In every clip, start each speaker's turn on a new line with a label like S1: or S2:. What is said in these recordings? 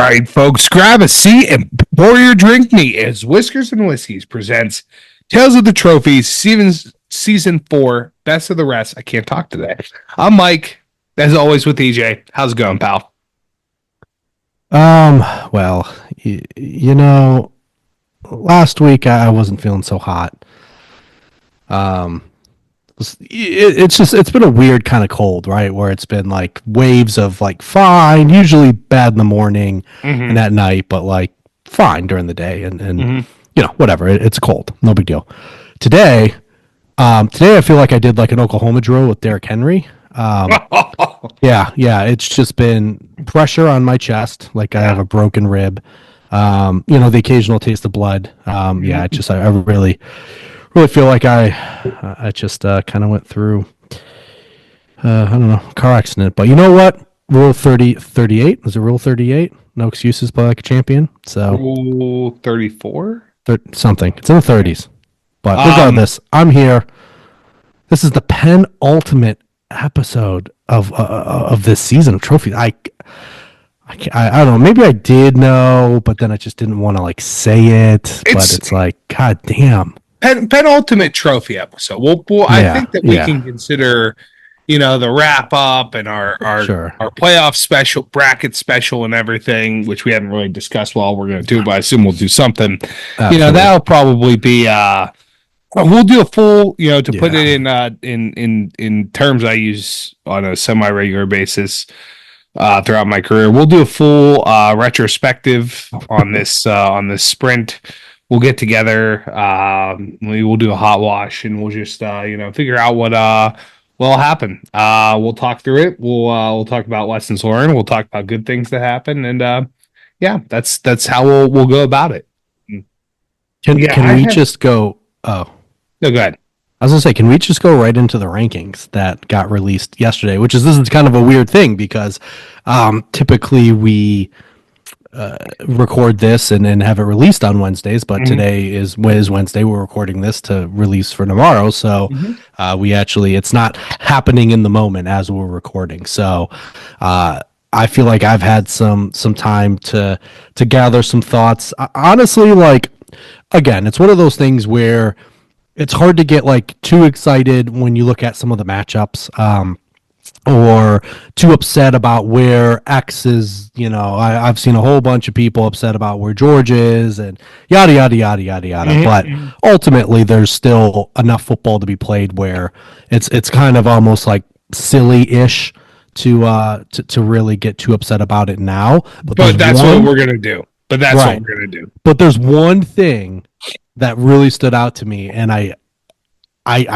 S1: right, folks, grab a seat and pour your drink me as Whiskers and Whiskeys presents Tales of the Trophies, season 4, Best of the Rest. I can't talk today. I'm Mike, as always with EJ. How's it going, pal?
S2: Well, last week I wasn't feeling so hot. It's been a weird kind of cold, right? Where it's been like waves of like fine, usually bad in the morning and at night, but like fine during the day and whatever. It's cold, no big deal. Today I feel like I did like an Oklahoma drill with Derrick Henry. Yeah, it's just been pressure on my chest, like I have a broken rib. The occasional taste of blood. I really feel like I just kind of went through, I don't know, car accident. But you know what? Rule 38. Was it Rule 38? No excuses, play like a champion. So
S1: Rule 34?
S2: Something. It's in the 30s. But regardless, I'm here. This is the penultimate episode of this season of trophies. I don't know. Maybe I did know, but then I just didn't want to like say it. But it's like, God damn.
S1: Penultimate trophy episode. I think that we can consider, the wrap up and our playoff special, bracket special, and everything, which we haven't really discussed well. We're going to do, but I assume we'll do something.
S2: Absolutely.
S1: That'll probably be. We'll do a full, to put it in terms I use on a semi-regular basis throughout my career. We'll do a full retrospective on this sprint. We'll get together. We will do a hot wash, and we'll just figure out what will happen. We'll talk through it. We'll talk about lessons learned. We'll talk about good things that happen, and that's how we'll go about it.
S2: Can we just go? Oh,
S1: no, go ahead.
S2: I was gonna say, can we just go right into the rankings that got released yesterday? This is kind of a weird thing because typically we record this and have it released on Wednesdays, but today is Wednesday. We're recording this to release for tomorrow, so it's not happening in the moment as we're recording. So I feel like I've had some time to gather some thoughts. Honestly, like, again, it's one of those things where it's hard to get like too excited when you look at some of the matchups, or too upset about where X is. I've seen a whole bunch of people upset about where George is and yada yada yada yada yada. But ultimately, there's still enough football to be played where it's kind of almost like silly-ish to really get too upset about it now.
S1: But that's what we're gonna do. What we're gonna do.
S2: But there's one thing that really stood out to me, and I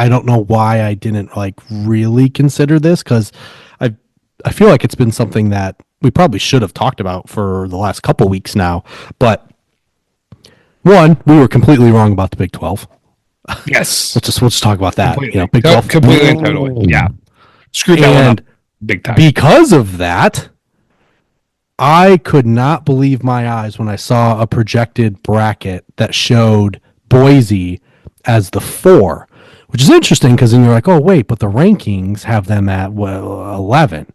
S2: don't know why I didn't like really consider this, because I feel like it's been something that we probably should have talked about for the last couple weeks now. But one, we were completely wrong about the Big 12.
S1: Yes,
S2: we'll just talk about that.
S1: Completely.
S2: Big 12
S1: completely and totally. Yeah, screwed that one up big time.
S2: Because of that, I could not believe my eyes when I saw a projected bracket that showed Boise as the 4, which is interesting because then you're like, oh wait, but the rankings have them at 11,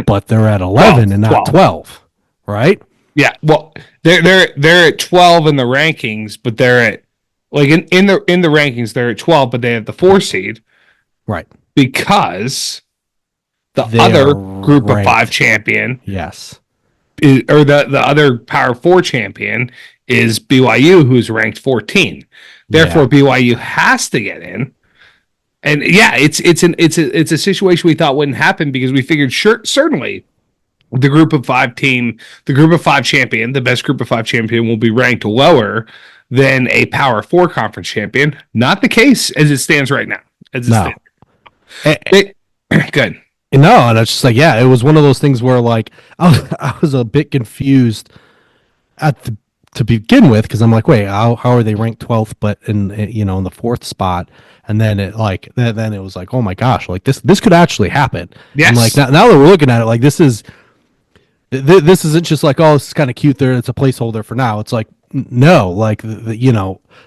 S2: but they're at 11 and not 12, right?
S1: Yeah, well, they're at 12 in the rankings, but they're at in the rankings they're at 12, but they have the 4 seed,
S2: right?
S1: Because the other group of 5 champion, or the other Power 4 champion is BYU, who's ranked 14. Therefore, BYU has to get in. And it's a situation we thought wouldn't happen because we figured certainly the group of 5 champion, the best group of 5 champion, will be ranked lower than a Power 4 conference champion. Not the case as it stands right now. Good.
S2: No, and it's just like, it was one of those things where like I was a bit confused to begin with, because I'm like, wait, how are they ranked 12th but in the 4th spot? And then it was like, oh my gosh, like this could actually happen.
S1: Yes.
S2: And like now that we're looking at it, like this isn't just like, oh, this is kind of cute there, it's a placeholder for now. It's like, no, like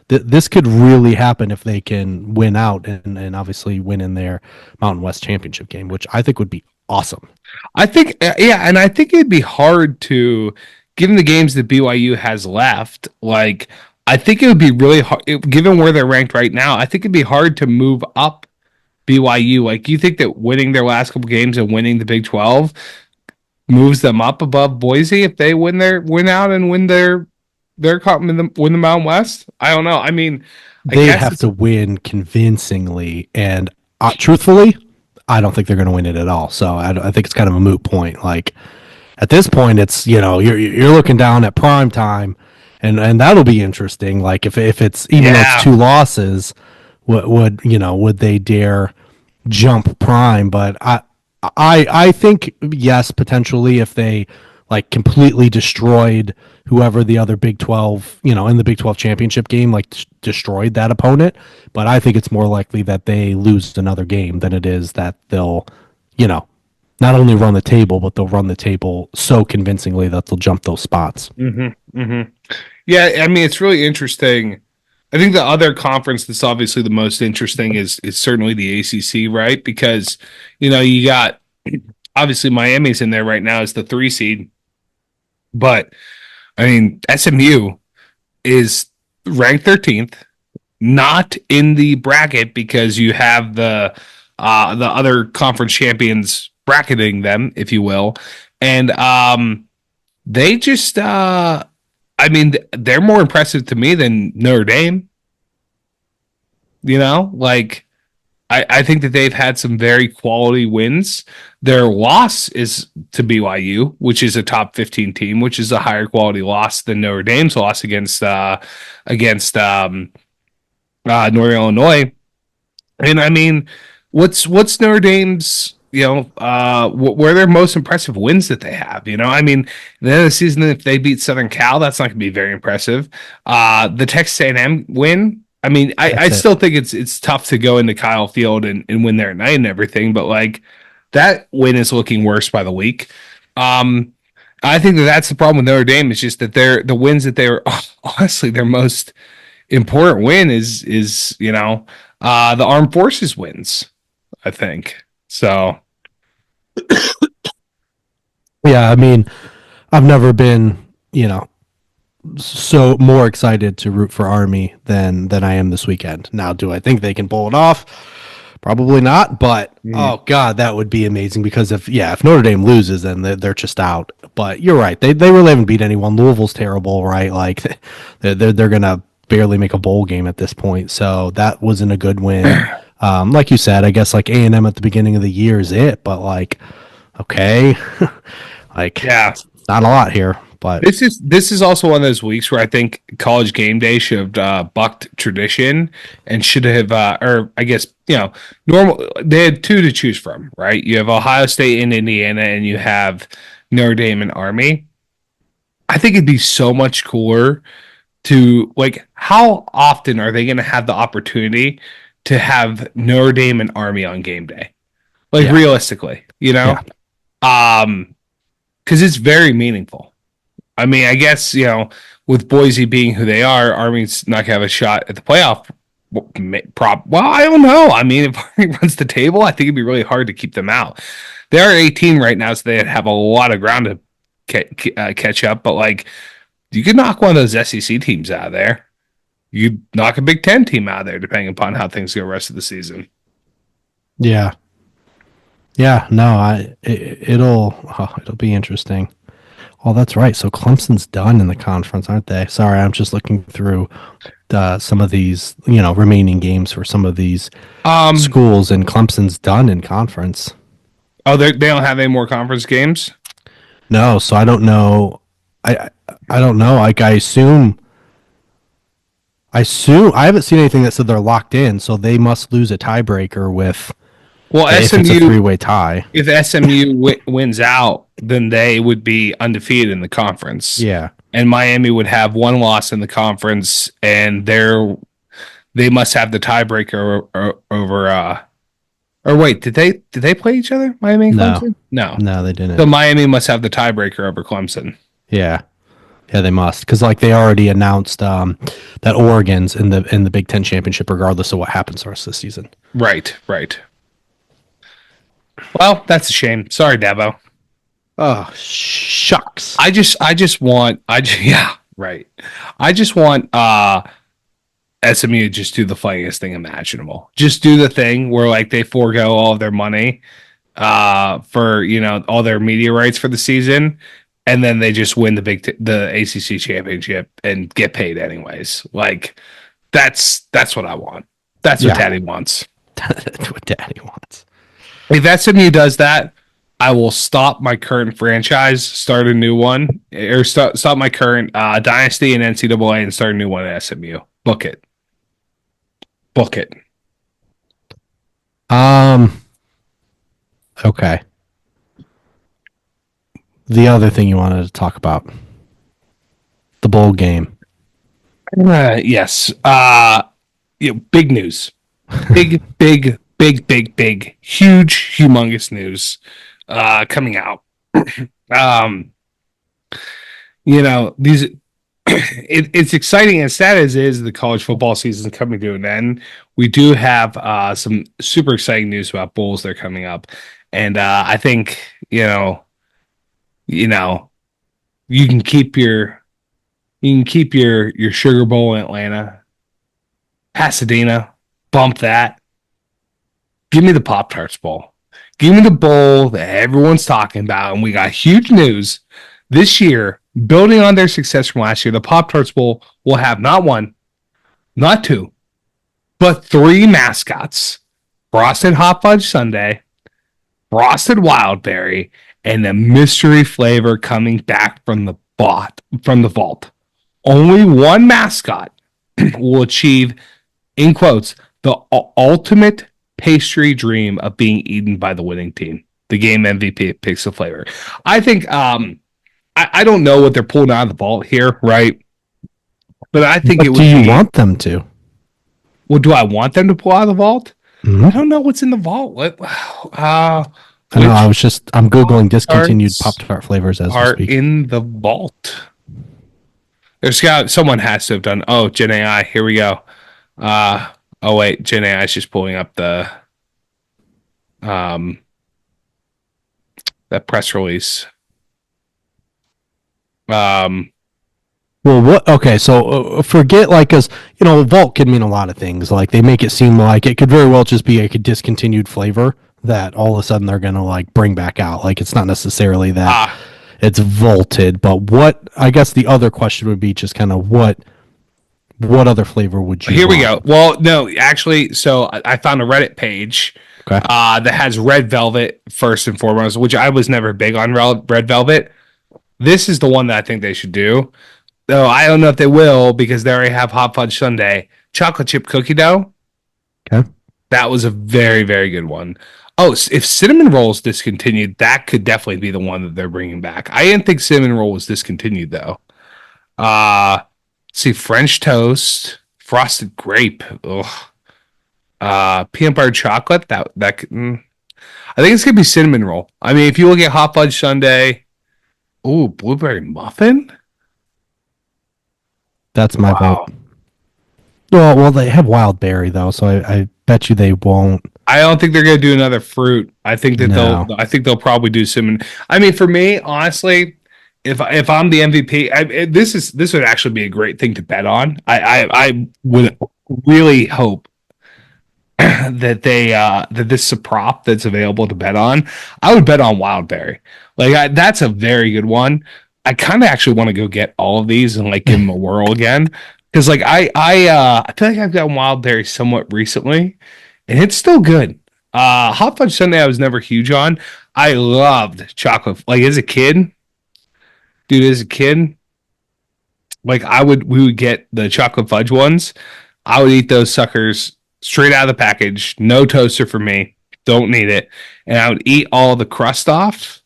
S2: this could really happen if they can win out and obviously win in their Mountain West championship game, which I think would be awesome.
S1: I think, yeah, and I think it'd be hard to, given the games that BYU has left, like, I think it would be really hard, given where they're ranked right now, I think it'd be hard to move up BYU. Like, you think that winning their last couple games and winning the Big 12 moves them up above Boise if they win out and win win the Mountain West? I don't know. I mean, I
S2: They'd
S1: guess
S2: have to win convincingly, and truthfully, I don't think they're going to win it at all. So I think it's kind of a moot point. Like at this point, it's you're looking down at prime time, and that'll be interesting. Like if it's even though it's
S1: yeah.
S2: 2 losses, would they dare jump prime? But I think yes, potentially if they like completely destroyed whoever the other Big 12, in the Big 12 championship game, like destroyed that opponent. But I think it's more likely that they lose another game than it is that they'll, not only run the table, but they'll run the table so convincingly that they'll jump those spots.
S1: Mm-hmm, mm-hmm. Yeah, I mean, it's really interesting. I think the other conference that's obviously the most interesting is certainly the ACC, right? Because, you got, obviously Miami's in there right now as the 3 seed, but I mean, SMU is ranked 13th, not in the bracket because you have the other conference champions bracketing them, if you will, and they just I mean, they're more impressive to me than Notre Dame. Like I think that they've had some very quality wins. Their loss is to BYU, which is a top 15 team, which is a higher quality loss than Notre Dame's loss against Northern Illinois. And I mean, what's Notre Dame's where their most impressive wins that they have? I mean, at the end of the season, if they beat Southern Cal, that's not going to be very impressive. The Texas A&M win. I mean, I still think it's tough to go into Kyle Field and win there at night and everything, but like that win is looking worse by the week. I think that's the problem with Notre Dame. It's just that the wins that they're honestly their most important win is the armed forces wins. I think so.
S2: Yeah, I mean, I've never been, so more excited to root for Army than I am this weekend. Now, do I think they can pull it off? Probably not, but oh god, that would be amazing because if Notre Dame loses, then they're just out. But you're right, they really haven't beat anyone. Louisville's terrible, right? Like they're gonna barely make a bowl game at this point, so that wasn't a good win. Like you said, I guess like A&M at the beginning of the year is it, but like okay, like not a lot here. But
S1: this is also one of those weeks where I think College Game Day should have bucked tradition and should have, or I guess normal. They had 2 to choose from, right? You have Ohio State and Indiana, and you have Notre Dame and Army. I think it'd be so much cooler to like. How often are they going to have the opportunity to have Notre Dame and Army on game day? Like realistically, because it's very meaningful. I mean, I guess, with Boise being who they are, Army's not going to have a shot at the playoff. Well, I don't know. I mean, if Army runs the table, I think it'd be really hard to keep them out. They are 18 right now, so they have a lot of ground to catch up. But, like, you could knock one of those SEC teams out of there. You knock a Big Ten team out of there, depending upon how things go the rest of the season.
S2: Yeah. Yeah, no, it'll be interesting. Oh, that's right. So Clemson's done in the conference, aren't they? Sorry, I'm just looking through some of these, remaining games for some of these schools, and Clemson's done in conference.
S1: Oh, they don't have any more conference games?
S2: No, so I don't know. I don't know. Like I assume I haven't seen anything that said they're locked in, so they must lose a tiebreaker with.
S1: Well,
S2: if
S1: SMU,
S2: it's a 3-way tie.
S1: If SMU wins out, then they would be undefeated in the conference.
S2: Yeah.
S1: And Miami would have 1 loss in the conference, and they must have the tiebreaker over. Or wait, did they play each other? Miami and Clemson?
S2: No, they didn't.
S1: So Miami must have the tiebreaker over Clemson.
S2: Yeah. Yeah, they must, because like they already announced that Oregon's in the Big Ten championship, regardless of what happens the rest of the season.
S1: Right. Well, that's a shame. Sorry, Dabo.
S2: Oh, shucks.
S1: Yeah, right. I just want SMU to just do the funniest thing imaginable. Just do the thing where like they forego all of their money for all their media rights for the season, and then they just win the ACC championship and get paid anyways. Like that's what I want. That's what Daddy wants.
S2: That's what Daddy wants.
S1: If SMU does that, I will stop my current franchise, start a new one, or stop my current dynasty in NCAA and start a new one at SMU. Book it. Book it.
S2: Okay. The other thing you wanted to talk about, the bowl game.
S1: Yes. Big news. Big, big, huge, humongous news coming out. These it's exciting and sad as is the college football season coming to an end. We do have some super exciting news about bowls that are coming up, and I think you know you can keep your Sugar Bowl in Atlanta, Pasadena, bump that. Give me the Pop Tarts Bowl. Give me the bowl that everyone's talking about, and we got huge news this year. Building on their success from last year, the Pop Tarts Bowl will have not one, not two, but three mascots: Frosted Hot Fudge Sundae, Frosted Wildberry, and a mystery flavor coming back from the vault. Only one mascot will achieve, in quotes, the ultimate pastry dream of being eaten by the winning team. The game MVP picks the flavor. I think I don't know what they're pulling out of the vault here, right? But I think
S2: do you want them to?
S1: Well, do I want them to pull out of the vault?
S2: Mm-hmm.
S1: I don't know what's in the vault.
S2: I know. I'm Googling discontinued Pop-Tart flavors as we speak.
S1: In the vault. Someone has to have done. Oh, Gen AI. Here we go. Oh wait, Gen AI is just pulling up the that press release.
S2: Well, what? Okay, so forget because vault can mean a lot of things. Like they make it seem like it could very well just be a discontinued flavor that all of a sudden they're gonna bring back out. Like it's not necessarily that it's vaulted, but what? I guess the other question would be just kind of what other flavor would you?
S1: Here we go. Well, no, actually, so I found a Reddit page that has red velvet first and foremost, which I was never big on red velvet. This is the one that I think they should do. Though I don't know if they will because they already have Hot Fudge Sundae. Chocolate chip cookie dough.
S2: Okay.
S1: That was a very, very good one. Oh, if cinnamon roll is discontinued, that could definitely be the one that they're bringing back. I didn't think cinnamon roll was discontinued, though. See, French toast, frosted grape. Ugh. Peanut butter chocolate. I think it's going to be cinnamon roll. I mean, if you look at Hot Fudge Sundae, ooh, blueberry muffin?
S2: That's my vote. Well, they have wild berry though, so I bet you they won't.
S1: I don't think they're going to do another fruit. I think that they'll probably do cinnamon. I mean, for me, honestly, if I'm the MVP, this would actually be a great thing to bet on. I would really hope that that this is a prop that's available to bet on. I would bet on Wildberry. That's a very good one. I kind of actually want to go get all of these and give them a whirl again because I feel like I've gotten Wildberry somewhat recently, and it's still good. Hot Fudge Sundae I was never huge on. I loved chocolate. As a kid, dude, we would get the chocolate fudge ones. I would eat those suckers straight out of the package. No toaster for me. Don't need it. And I would eat all the crust off.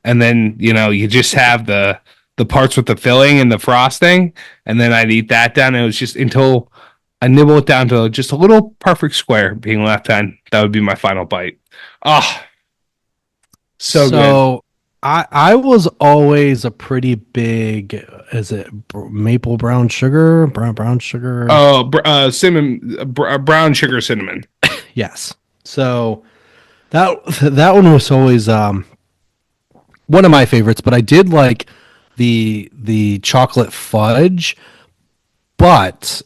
S1: And then, you just have the parts with the filling and the frosting. And then I'd eat that down. And it was just until I nibble it down to just a little perfect square being left on. That would be my final bite. Oh, so good.
S2: I was always a pretty big, is it maple brown sugar? Brown sugar?
S1: Oh, cinnamon, brown sugar cinnamon.
S2: Yes. So that one was always one of my favorites, but I did like the chocolate fudge, but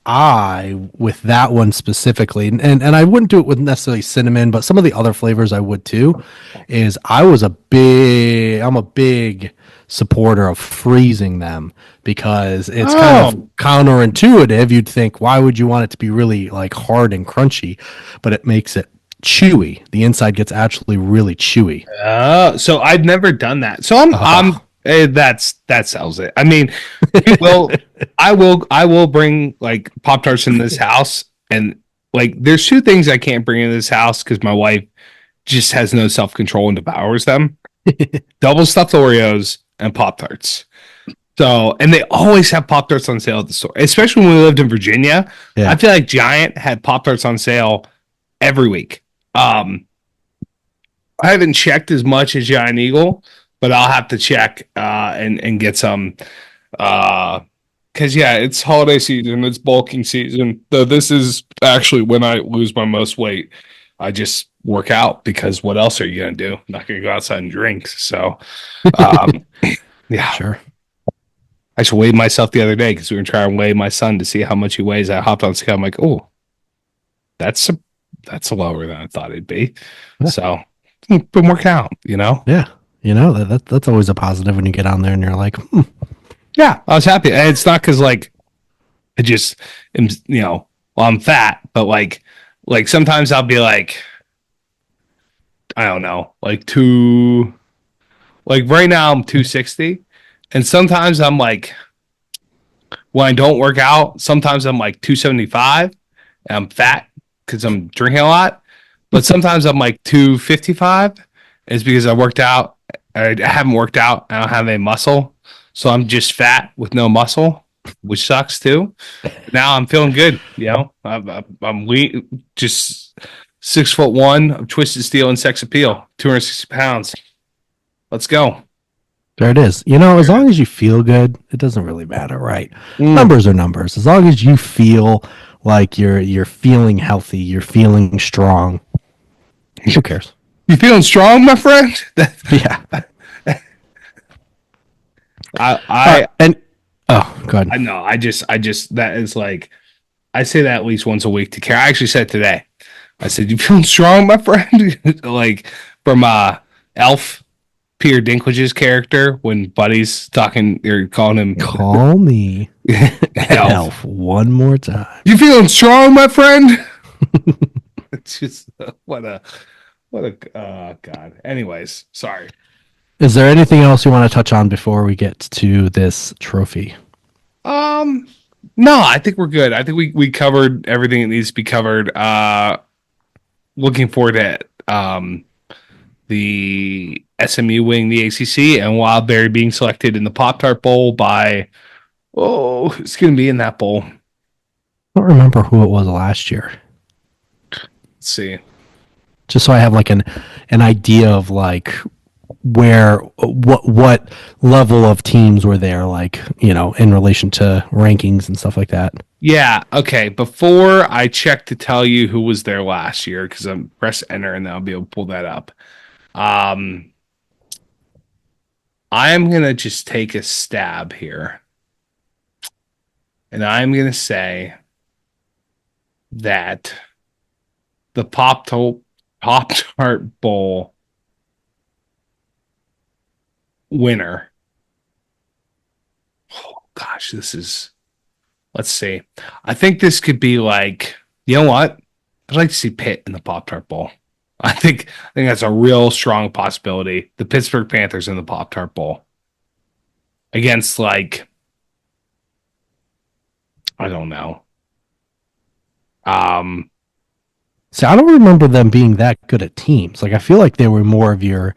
S2: with that one specifically, and I wouldn't do it with necessarily cinnamon, but some of the other flavors I would too, is I'm a big supporter of freezing them because it's kind of
S1: Oh,
S2: counterintuitive. You'd think, why would you want it to be really like hard and crunchy? But it makes it chewy. The inside gets actually really chewy.
S1: so I've never done that. So I'm
S2: Oh,
S1: that sells it. I mean, we will, I will bring like Pop Tarts in this house, and like there's two things I can't bring in this house because my wife just has no self control and devours them: double stuffed Oreos and Pop Tarts. So, and they always have Pop Tarts on sale at the store, especially when we lived in Virginia. I
S2: yeah.
S1: feel like Giant had Pop Tarts on sale every week. Um, I haven't checked as much as Giant Eagle, but I'll have to check and get some. Because yeah, it's holiday season, it's bulking season. Though this is actually when I lose my most weight. I just work out because what else are you gonna do? I'm not gonna go outside and drink. So, um, yeah,
S2: Sure.
S1: I just weighed myself the other day because we were trying to weigh my son to see how much he weighs. I hopped on scale. I'm like, oh, that's a, that's lower than I thought it'd be.
S2: Yeah.
S1: So, been working out, you know.
S2: Yeah. That's always a positive when you get on there and you're like,
S1: Yeah, I was happy. And it's not because like I just am, well, I'm fat, but like sometimes I'll be like, I don't know, like like right now I'm 260, and sometimes I'm like, when I don't work out, sometimes I'm like 275, and I'm fat because I'm drinking a lot, but sometimes I'm like 255. It's because I worked out. I haven't worked out. I don't have any muscle, so I'm just fat with no muscle, which sucks too. Now I'm feeling good. I'm just 6'1" of twisted steel and sex appeal, 260 pounds. Let's go.
S2: there it is. As long as you feel good, it doesn't really matter, right?
S1: Mm.
S2: Numbers are numbers. As long as you feel like you're feeling healthy, you're feeling strong. Who cares?
S1: You feeling strong, my friend?
S2: Yeah.
S1: I
S2: And oh, God.
S1: I know. I just that is like I say that at least once a week to Kara. I actually said today. I said, "You feeling strong, my friend?" Like from Elf, Peter Dinklage's character when Buddy's talking, they're calling him
S2: Call me
S1: Elf.
S2: Elf one more time.
S1: You feeling strong, my friend? It's just what a God. Anyways, sorry.
S2: Is there anything else you want to touch on before we get to this trophy?
S1: Um, no, I think we're good. I think we covered everything that needs to be covered. Looking forward to the SMU winning the ACC and Wildberry being selected in the Pop Tart Bowl by it's going to be in that bowl.
S2: I don't remember who it was last year.
S1: Let's see.
S2: Just so I have like an idea of like what level of teams were there, like in relation to rankings and stuff like that.
S1: Yeah. Okay. Before I check to tell you who was there last year, because I'm press enter and then I'll be able to pull that up. I'm gonna just take a stab here, and I'm gonna say that the Pop Tart Bowl winner. Oh gosh, this is. Let's see. I think this could be like. You know what? I'd like to see Pitt in the Pop Tart Bowl. I think that's a real strong possibility. The Pittsburgh Panthers in the Pop Tart Bowl against like I don't know.
S2: See, I don't remember them being that good at teams. Like I feel like they were more of your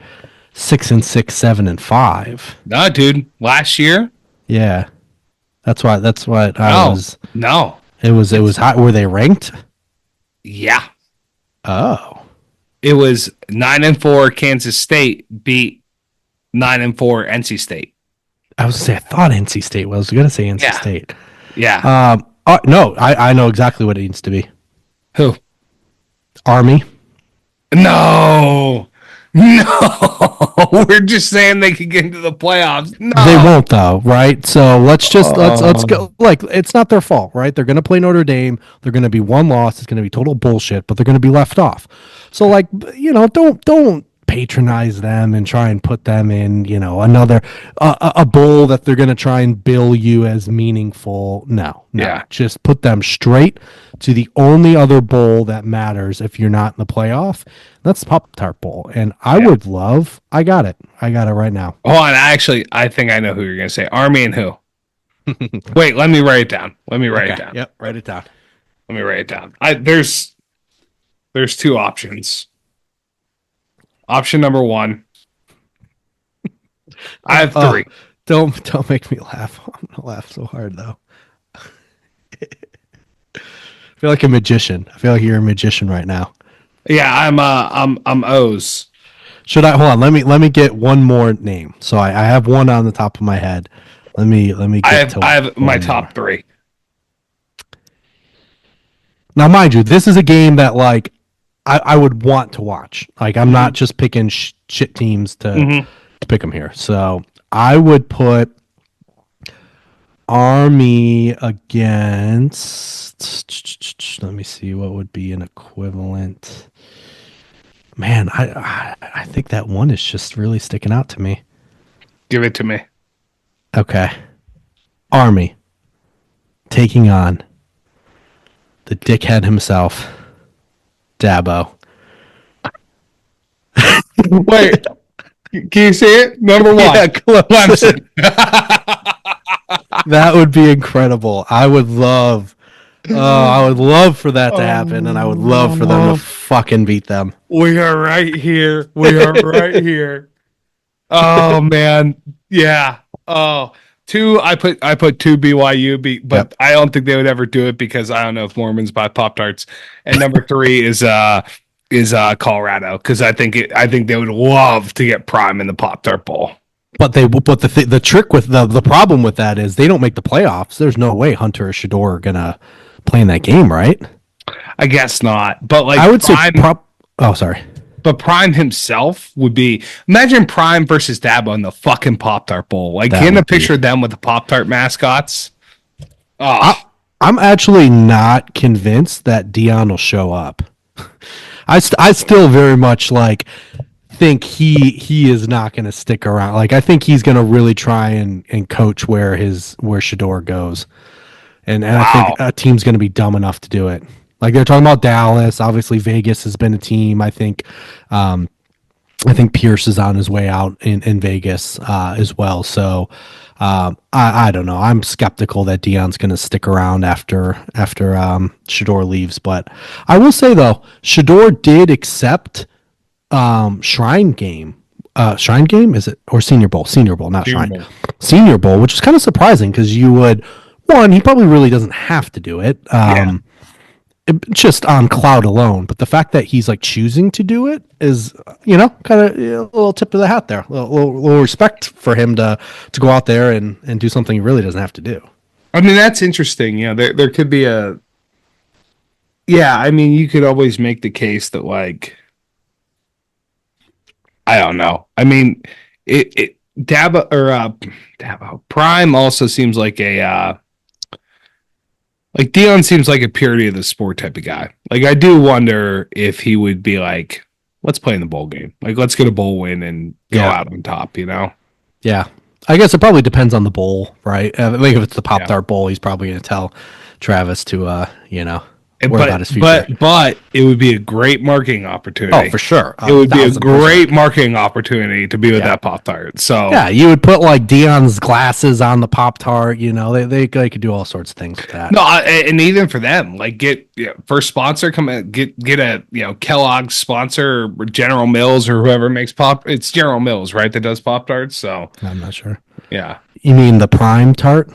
S2: 6-6, 7-5.
S1: No, dude. Last year,
S2: Yeah, that's what I
S1: no,
S2: was.
S1: no.
S2: It was hot. Were they ranked?
S1: Yeah,
S2: Oh,
S1: it was 9-4. Kansas State beat 9-4 NC State.
S2: I was gonna say I thought NC State was. I was gonna say NC
S1: Yeah,
S2: State.
S1: yeah.
S2: No, I know exactly what it needs to be.
S1: Who?
S2: Army.
S1: No, no. We're just saying they could get into the playoffs.
S2: They
S1: No.
S2: won't though, right? So let's
S1: Oh,
S2: go. Like it's not their fault, right? They're going to play Notre Dame. They're going to be one loss. It's going to be total bullshit, but they're going to be left off. So like don't patronize them and try and put them in another a bowl that they're going to try and bill you as meaningful. No,
S1: yeah,
S2: just put them straight to the only other bowl that matters if you're not in the playoff. That's the Pop Tart Bowl, and I
S1: yeah.
S2: would love. I got it right now.
S1: Hold on. I think I know who you're gonna say. Army and who? Wait, let me write it down. Let me write it down.
S2: Yep. Write it down.
S1: Let me write it down. There's two options. Option number one. I have three.
S2: Don't make me laugh. I'm gonna laugh so hard though. I feel like a magician. I feel like you're a magician right now.
S1: Yeah, I'm O's.
S2: Should I hold on? Let me get one more name. So I have one on the top of my head. Let me get
S1: I have my top
S2: more.
S1: three.
S2: Now, mind you, this is a game that like I would want to watch. Like I'm not just picking shit teams to pick them here. So I would put Army against. Let me see what would be an equivalent. Man, I think that one is just really sticking out to me.
S1: Give it to me.
S2: Okay. Army taking on the dickhead himself, Dabo.
S1: Wait, can you see it? Number one.
S2: Yeah, close.
S1: Clemson.
S2: That would be incredible. I would love for that to happen, and I would love for them to fucking beat them.
S1: We are right here. We are right here. Oh man, yeah. Oh, two. I put two BYU, but
S2: Yep.
S1: I don't think they would ever do it because I don't know if Mormons buy Pop Tarts. And number three is Colorado because I think they would love to get Prime in the Pop Tart Bowl.
S2: But the trick with the problem with that is they don't make the playoffs. There's no way Hunter or Shador are gonna play in that game, right?
S1: I guess not. But like
S2: I would
S1: Prime,
S2: say oh, sorry.
S1: but Prime himself would be imagine Prime versus Dabo in the fucking Pop Tart Bowl. Like
S2: That
S1: getting a
S2: would be-
S1: picture of them with the Pop Tart mascots. Oh,
S2: I'm actually not convinced that Dion will show up. I still very much like think he is not going to stick around. Like I think he's going to really try and coach where Shador goes, and I think a team's going to be dumb enough to do it. Like they're talking about Dallas. Obviously, Vegas has been a team. I think Pierce is on his way out in Vegas as well. So I don't know. I'm skeptical that Dion's going to stick around after Shador leaves. But I will say though, Shador did accept Shrine Game. Shrine Game is it or Senior Bowl? Senior Bowl, not
S1: Senior
S2: Shrine.
S1: Bowl.
S2: Senior Bowl, which is kind of surprising because you would he probably really doesn't have to do it. Just on cloud alone, but the fact that he's like choosing to do it is, kind of a little tip of the hat there. A little respect for him to go out there and do something he really doesn't have to do.
S1: I mean, that's interesting. There could be a. Yeah, I mean, you could always make the case that like. I don't know. I mean, Dabo Prime also seems like a. Like Dion seems like a purity of the sport type of guy. Like I do wonder if he would be like, let's play in the bowl game. Like let's get a bowl win and go out on top,
S2: Yeah. I guess it probably depends on the bowl, right? I think if it's the Pop-Tart Bowl, he's probably going to tell Travis to, worry about his future.
S1: But it would be a great marketing opportunity.
S2: Oh, for sure.
S1: It would be a great marketing opportunity to be with that Pop-Tart. So
S2: yeah, you would put like Dion's glasses on the Pop-Tart. They could do all sorts of things with that.
S1: No, and even for them, like get first sponsor, come in, get a Kellogg's sponsor or General Mills or whoever makes It's General Mills, right? That does Pop-Tarts. So
S2: I'm not sure.
S1: Yeah.
S2: You mean the Prime Tart?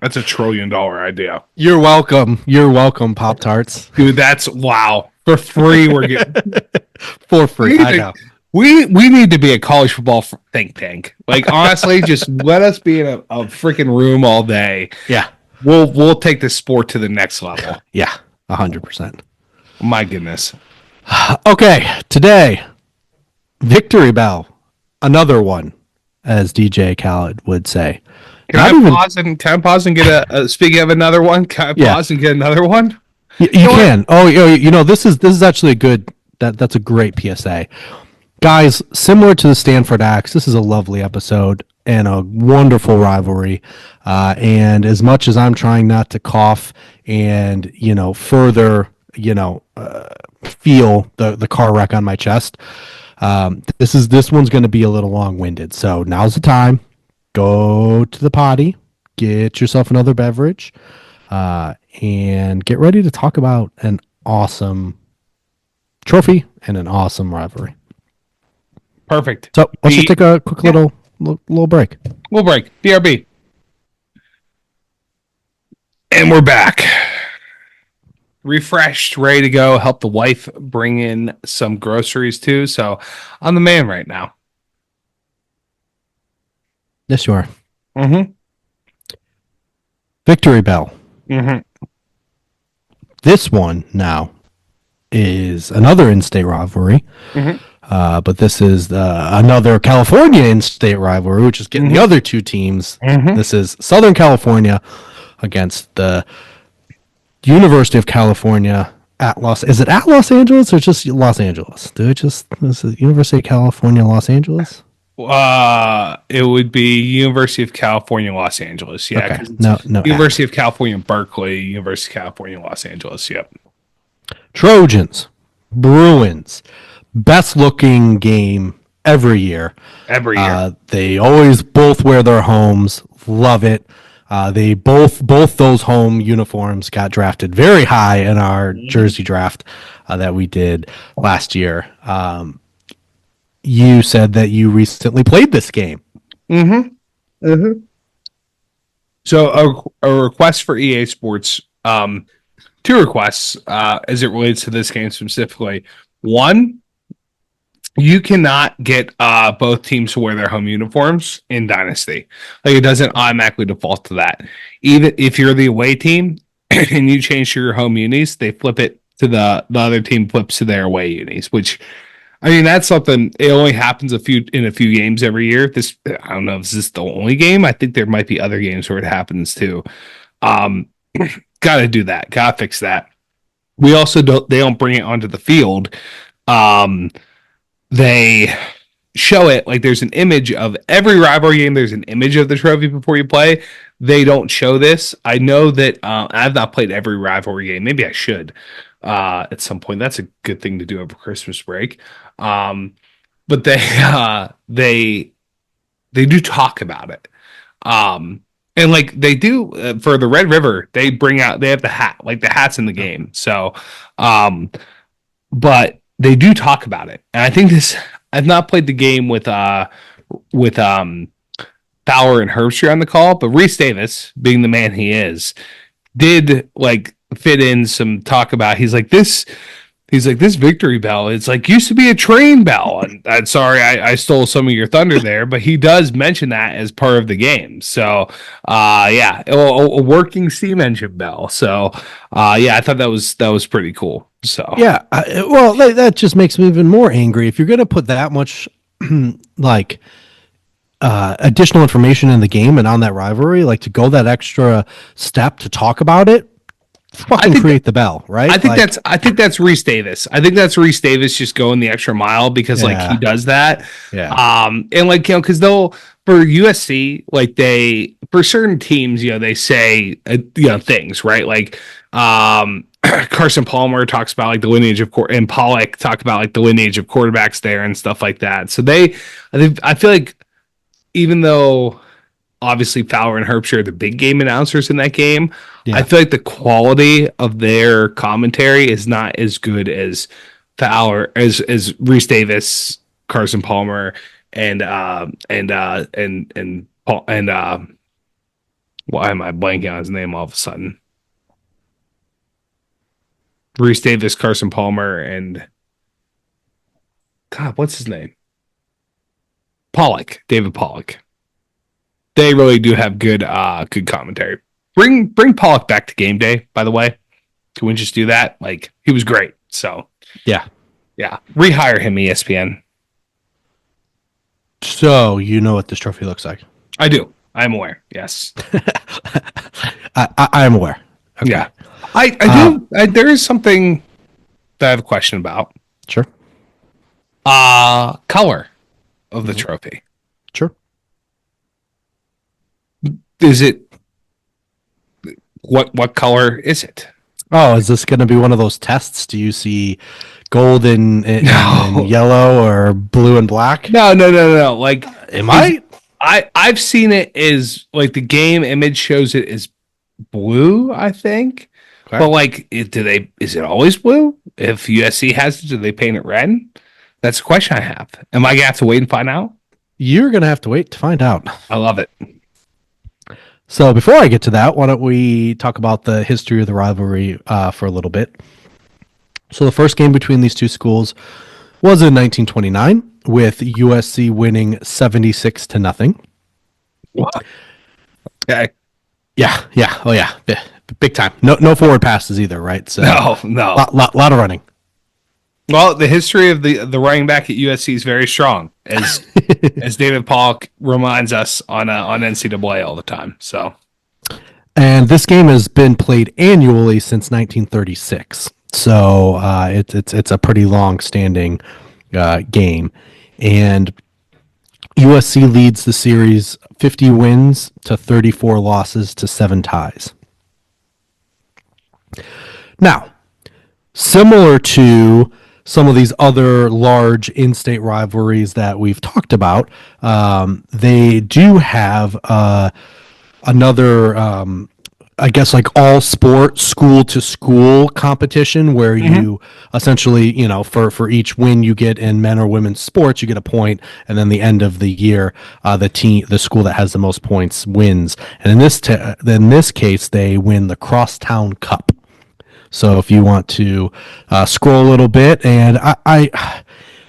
S1: That's $1 trillion idea.
S2: You're welcome. You're welcome, Pop Tarts.
S1: Dude, that's wow. For free, we're getting
S2: for free. I know.
S1: We need to be a college football think tank. Like honestly, just let us be in a freaking room all day.
S2: Yeah.
S1: We'll take the sport to the next level.
S2: Yeah, 100%.
S1: My goodness.
S2: Okay, today, Victory Bell, another one, as DJ Khaled would say.
S1: Can I pause and get speaking of another one? Can I
S2: Yeah,
S1: pause and get another one?
S2: you
S1: You know what?
S2: can. Oh, this is actually a good. That's a great PSA, guys. Similar to the Stanford Axe, this is a lovely episode and a wonderful rivalry. And as much as I'm trying not to cough and further feel the car wreck on my chest, this one's going to be a little long winded. So now's the time. Go to the potty, get yourself another beverage, and get ready to talk about an awesome trophy and an awesome rivalry.
S1: Perfect.
S2: So let's just take a quick little break.
S1: We'll break. BRB. And we're back. Refreshed, ready to go. Help the wife bring in some groceries too. So I'm the man right now.
S2: Yes, you are.
S1: Mm-hmm.
S2: Victory Bell.
S1: Mm-hmm.
S2: This one now is another in-state rivalry.
S1: Mm-hmm.
S2: But this is another California in-state rivalry, which is getting the other two teams.
S1: Mm-hmm.
S2: This is Southern California against the University of California at Is it at Los Angeles or just Los Angeles? Is it University of California, Los Angeles?
S1: It would be University of California, Los Angeles. Yeah.
S2: Okay. No.
S1: University of California, Berkeley, University of California, Los Angeles. Yep.
S2: Trojans, Bruins, best looking game every year.
S1: Every year.
S2: They always both wear their homes. Love it. They both those home uniforms got drafted very high in our jersey draft that we did last year. You said that you recently played this game.
S1: Mm-hmm. Mm-hmm. So a request for EA Sports, two requests as it relates to this game specifically. One, you cannot get both teams to wear their home uniforms in Dynasty. Like, it doesn't automatically default to that. Even if you're the away team and you change to your home unis, they flip it to the other team flips to their away unis, which, I mean, that's something. It only happens in a few games every year. I don't know if this is the only game. I think there might be other games where it happens too. Got to do that. Got to fix that. We also they don't bring it onto the field. They show it like there's an image of every rivalry game. There's an image of the trophy before you play. They don't show this. I know that I've not played every rivalry game. Maybe I should at some point. That's a good thing to do over Christmas break. But they do talk about it. And like they do for the Red River, they have the hat, like the hat's in the game. So, but they do talk about it. And I think I've not played the game with Fowler and Herbstreit on the call, but Reese Davis, being the man he is, did like fit in some talk about, he's like this Victory Bell, it's like used to be a train bell. And I'm sorry, I stole some of your thunder there, but he does mention that as part of the game. So, yeah, a working steam engine bell. So, yeah, I thought that was pretty cool. So,
S2: yeah, well, that just makes me even more angry. If you're going to put that much like additional information in the game and on that rivalry, like to go that extra step to talk about it, fucking create the bell, right?
S1: I think that's Reese Davis. I think that's Reese Davis just going the extra mile because like he does that.
S2: Yeah.
S1: And like, because for USC, like for certain teams, they say things, right? Like Carson Palmer talks about like the lineage of and Pollock talk about like the lineage of quarterbacks there and stuff like that. So I feel like, even though obviously Fowler and Herbstreit are the big game announcers in that game, I feel like the quality of their commentary is not as good as Fowler, as Reese Davis, Carson Palmer, and why am I blanking on his name all of a sudden? Reese Davis, Carson Palmer, and God, what's his name? David Pollock. They really do have good commentary. Bring Pollock back to game day, by the way. Can we just do that? Like, he was great. So
S2: Yeah.
S1: yeah, rehire him, ESPN.
S2: So you know what this trophy looks like.
S1: I do. I'm aware. Yes.
S2: I am aware. Okay.
S1: Yeah. I do. There is something that I have a question about.
S2: Sure.
S1: Color of the trophy.
S2: Sure.
S1: Is it what color is it?
S2: Oh, is this going to be one of those tests? Do you see gold and yellow or blue and black?
S1: No. Like,
S2: Am I?
S1: I've seen it as like the game image shows it as blue, I think.
S2: Okay.
S1: But like, is it always blue? If USC has it, do they paint it red? That's a question I have. Am I gonna have to wait and find out?
S2: You're going to have to wait to find out.
S1: I love it.
S2: So before I get to that, why don't we talk about the history of the rivalry for a little bit? So the first game between these two schools was in 1929, with USC winning 76-0.
S1: What? Okay.
S2: Yeah. Oh yeah, big time. No forward passes either, right? So
S1: No.
S2: lot of running.
S1: Well, the history of the running back at USC is very strong, as as David Pollock reminds us on NCAA all the time. So,
S2: and this game has been played annually since 1936. So it's a pretty long standing game, and USC leads the series 50 wins to 34 losses to 7 ties. Now, similar to some of these other large in-state rivalries that we've talked about, they do have another, I guess, like all sport school to school competition where you essentially, for each win you get in men or women's sports, you get a point, and then the end of the year, the school that has the most points wins. And in this case, they win the Crosstown Cup. So if you want to scroll a little bit, and I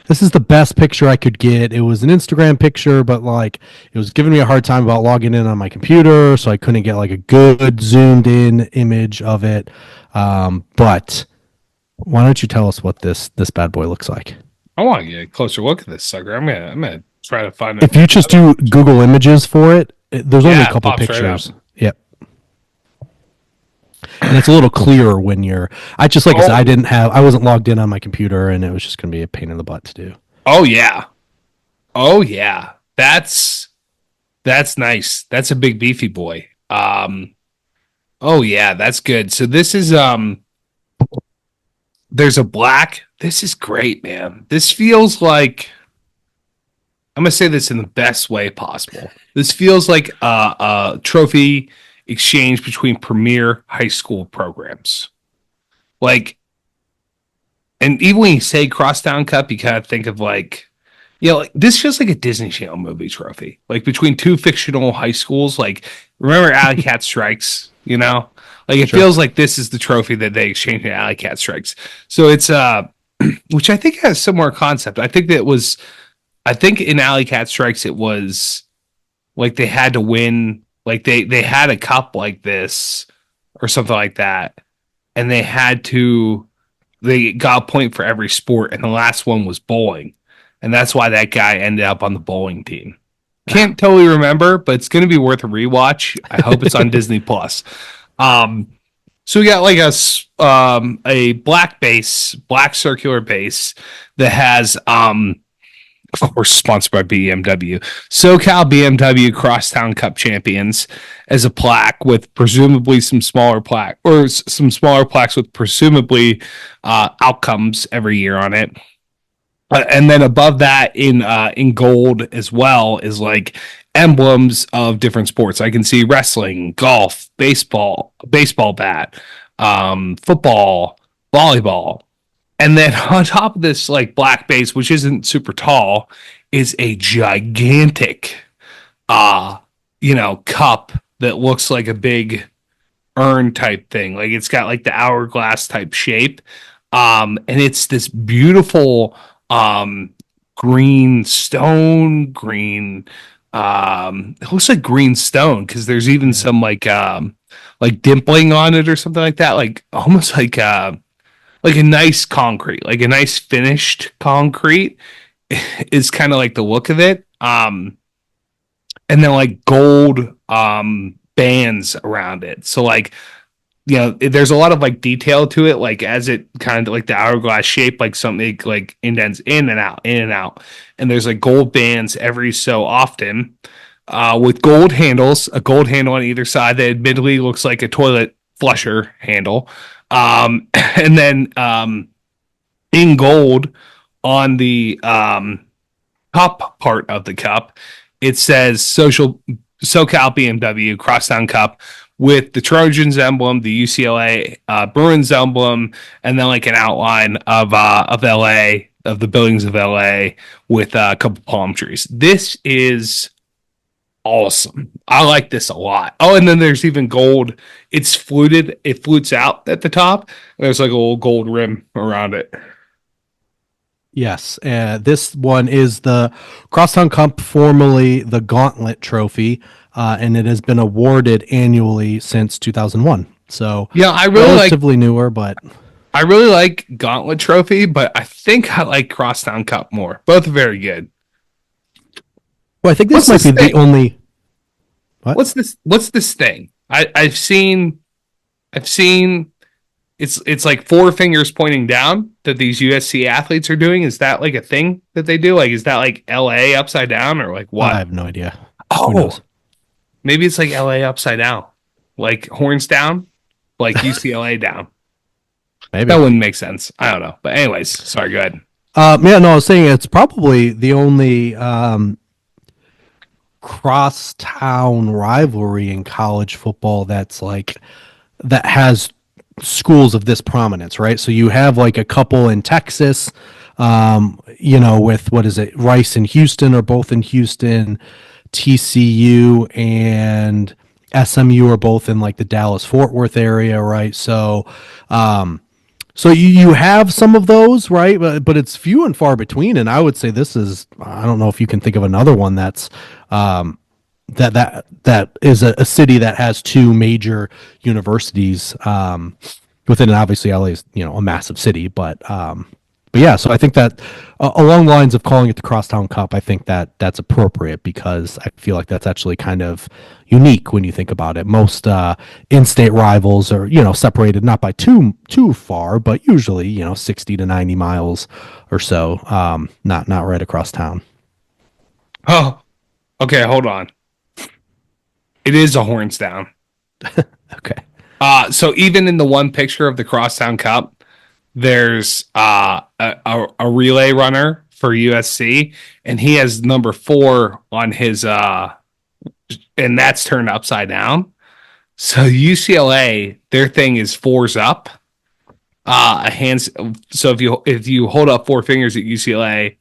S2: this is the best picture I could get. It was an Instagram picture, but like it was giving me a hard time about logging in on my computer, so I couldn't get like a good zoomed in image of it. But why don't you tell us what this bad boy looks like?
S1: I want to get a closer look at this sucker. I'm gonna try to find it.
S2: If you just do Google Images for it, there's only a couple pictures. Right, yep. And it's a little clearer when you're. I just like I said, I wasn't logged in on my computer, and it was just going to be a pain in the butt to do.
S1: Oh yeah, that's nice. That's a big beefy boy. Oh yeah, that's good. So this is there's a black. This is great, man. This feels like I'm gonna say this in the best way possible. This feels like a trophy exchange between premier high school programs. Like, and even when you say Crosstown Cup, you kind of think of like, like this feels like a Disney Channel movie trophy, like between two fictional high schools. Like, remember Alley Cat Strikes? Like it feels like this is the trophy that they exchanged in Alley Cat Strikes. So it's which I think has a similar concept. I think in Alley Cat Strikes it was like they had to win. Like they had a cup like this or something like that, and they got a point for every sport, and the last one was bowling, and that's why that guy ended up on the bowling team. Can't totally remember, but it's going to be worth a rewatch. I hope it's on Disney Plus. So we got like a black circular base that has of course, sponsored by BMW. SoCal BMW Crosstown Cup Champions as a plaque with presumably some smaller plaques with presumably outcomes every year on it. And then above that in gold as well is like emblems of different sports. I can see wrestling, golf, baseball bat, football, volleyball. And then on top of this like black base, which isn't super tall, is a gigantic cup that looks like a big urn type thing. Like it's got like the hourglass type shape. And it's this beautiful green stone, it looks like green stone because there's even some like dimpling on it or something like that. Like almost like like a nice concrete, like a nice finished concrete is kind of like the look of it. And then like gold bands around it. So like there's a lot of like detail to it, like as it kind of like the hourglass shape, like something like indents in and out, in and out. And there's like gold bands every so often, with gold handles, a gold handle on either side that admittedly looks like a toilet flusher handle. And then in gold on the cup part of the cup, it says SoCal BMW Crosstown Cup with the Trojans emblem, the UCLA Bruins emblem, and then like an outline of LA, of the buildings of LA with a couple palm trees. This is awesome. I like this a lot. Oh, and then there's even gold. It's fluted. It flutes out at the top. There's like a little gold rim around it.
S2: Yes, this one is the Crosstown Cup, formerly the Gauntlet Trophy, and it has been awarded annually since 2001. So
S1: yeah, I really
S2: relatively newer, but
S1: I really like Gauntlet Trophy, but I think I like Crosstown Cup more. Both very good.
S2: well, I think this might be the only.
S1: What? What's this thing? I've seen it's like four fingers pointing down that these USC athletes are doing. Is that like a thing that they do? Like, is that like LA upside down or like what?
S2: I have no idea.
S1: Oh, maybe it's like LA upside down, like horns down, like UCLA down.
S2: Maybe
S1: that wouldn't make sense. I don't know. But anyways, sorry. Go ahead.
S2: Yeah, no, I was saying it's probably the only crosstown rivalry in college football that has schools of this prominence, right? So you have like a couple in Texas, with what is it, Rice and Houston are both in Houston, TCU and SMU are both in like the Dallas Fort Worth area, right? So you have some of those, right? But it's few and far between, and I would say this is, I don't know if you can think of another one that's that is a city that has two major universities within it. Obviously LA is a massive city, but yeah, so I think that along the lines of calling it the Crosstown Cup, I think that that's appropriate because I feel like that's actually kind of unique when you think about it. Most in-state rivals are separated not by too far, but usually 60 to 90 miles or so, not right across town.
S1: Oh, okay, hold on. It is a horns down.
S2: Okay.
S1: So even in the one picture of the Crosstown Cup, there's a relay runner for USC, and he has number 4 on his and that's turned upside down. So UCLA, their thing is 4s up. A hands. So if you hold up 4 fingers at UCLA,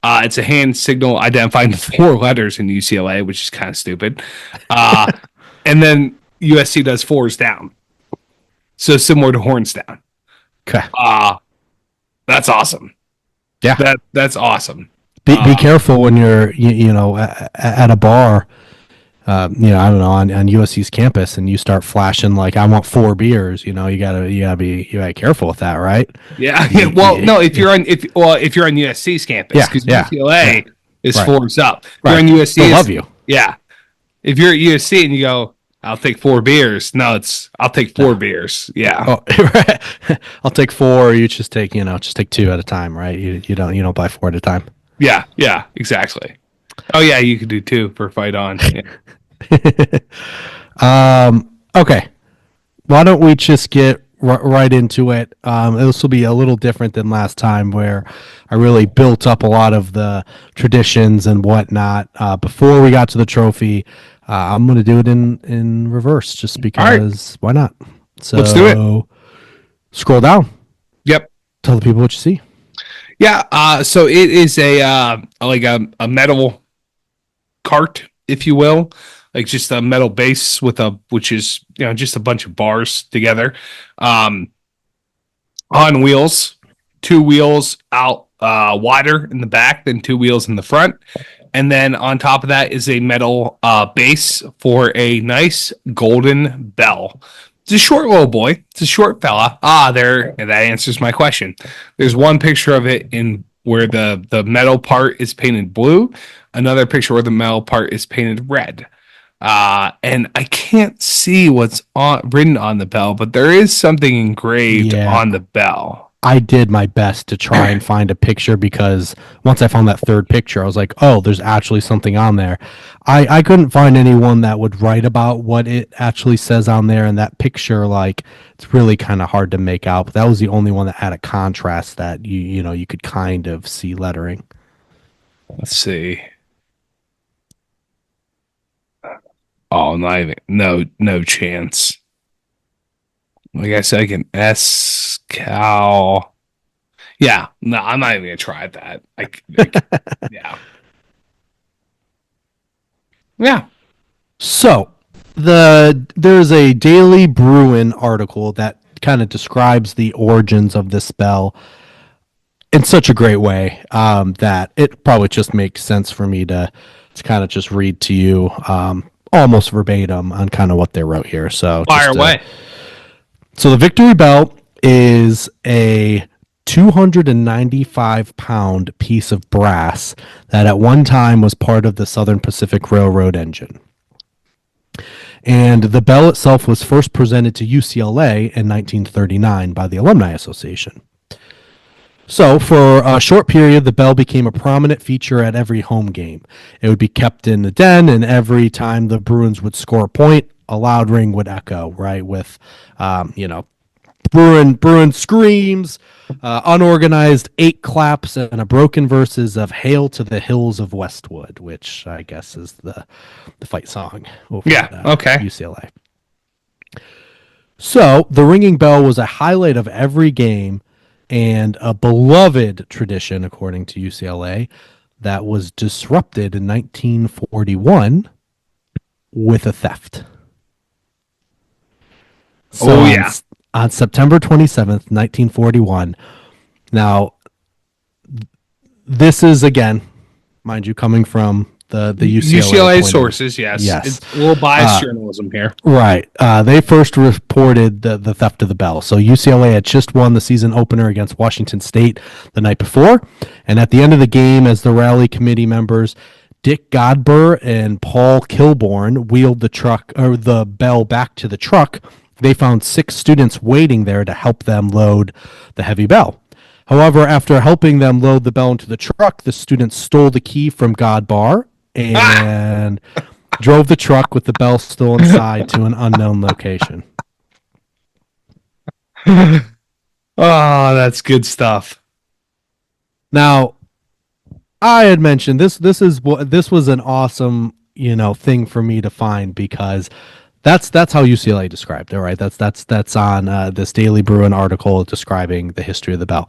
S1: it's a hand signal identifying the 4 letters in UCLA, which is kind of stupid. And then USC does 4s down. So similar to horns down.
S2: Okay.
S1: That's awesome.
S2: Yeah.
S1: That's awesome.
S2: Be careful when you're at a bar, I don't know, on USC's campus, and you start flashing like, I want 4 beers. You gotta be careful with that, right?
S1: Yeah. Well, no, if you're on USC's campus, because UCLA is right. 4s up. If you're on USC,
S2: they love you.
S1: Yeah. If you're at USC and you go, I'll take 4 beers. No, I'll take 4 beers. Yeah.
S2: Oh, right. I'll take 4. You just take 2 at a time, right? You don't buy 4 at a time.
S1: Yeah. Yeah. Exactly. Oh yeah, you could do 2 for fight on.
S2: Yeah. Okay. Why don't we just get right into it? This will be a little different than last time, where I really built up a lot of the traditions and whatnot before we got to the trophy. I'm going to do it in reverse, just because. Right. Why not? So
S1: let's do it.
S2: Scroll down.
S1: Yep.
S2: Tell the people what you see.
S1: Yeah. So it is a metal cart, if you will, like just a metal base which is just a bunch of bars together, on wheels, 2 wheels out wider in the back than 2 wheels in the front. And then on top of that is a metal base for a nice golden bell. It's a short little boy. It's a short fella. That answers my question. There's one picture of it in where the metal part is painted blue, another picture where the metal part is painted red. And I can't see what's written on the bell, but there is something engraved on the bell.
S2: I did my best to try and find a picture because once I found that third picture, I was like, oh, there's actually something on there. I couldn't find anyone that would write about what it actually says on there. And that picture, like, it's really kind of hard to make out. But that was the only one that had a contrast that you could kind of see lettering.
S1: Let's see. Oh, not even, no chance. I guess I can Cal. Yeah, no, I'm not even gonna try that. Yeah.
S2: So there's a Daily Bruin article that kind of describes the origins of this spell in such a great way that it probably just makes sense for me to kind of just read to you almost verbatim on kind of what they wrote here. So
S1: fire away.
S2: So the Victory Bell is a 295-pound piece of brass that at one time was part of the Southern Pacific Railroad engine. And the bell itself was first presented to UCLA in 1939 by the Alumni Association. So for a short period, the bell became a prominent feature at every home game. It would be kept in the den, and every time the Bruins would score a point, a loud ring would echo, right, with, Bruin screams, unorganized 8 claps, and a broken verses of "Hail to the Hills of Westwood," which I guess is the fight song over UCLA. So the ringing bell was a highlight of every game and a beloved tradition, according to UCLA, that was disrupted in 1941 with a theft. So on September 27th, 1941. Now, this is, again, mind you, coming from the UCLA
S1: sources, yes. It's a little biased journalism here.
S2: Right. They first reported the theft of the bell. So UCLA had just won the season opener against Washington State the night before. And at the end of the game, as the rally committee members, Dick Godber and Paul Kilborn wheeled the bell back to the truck, they found 6 students waiting there to help them load the heavy bell. However, after helping them load the bell into the truck, the students stole the key from Godbar and drove the truck with the bell still inside to an unknown location.
S1: Oh, that's good stuff.
S2: Now, I had mentioned this was an awesome, thing for me to find because that's how UCLA described it, right? That's on this Daily Bruin article describing the history of the bell.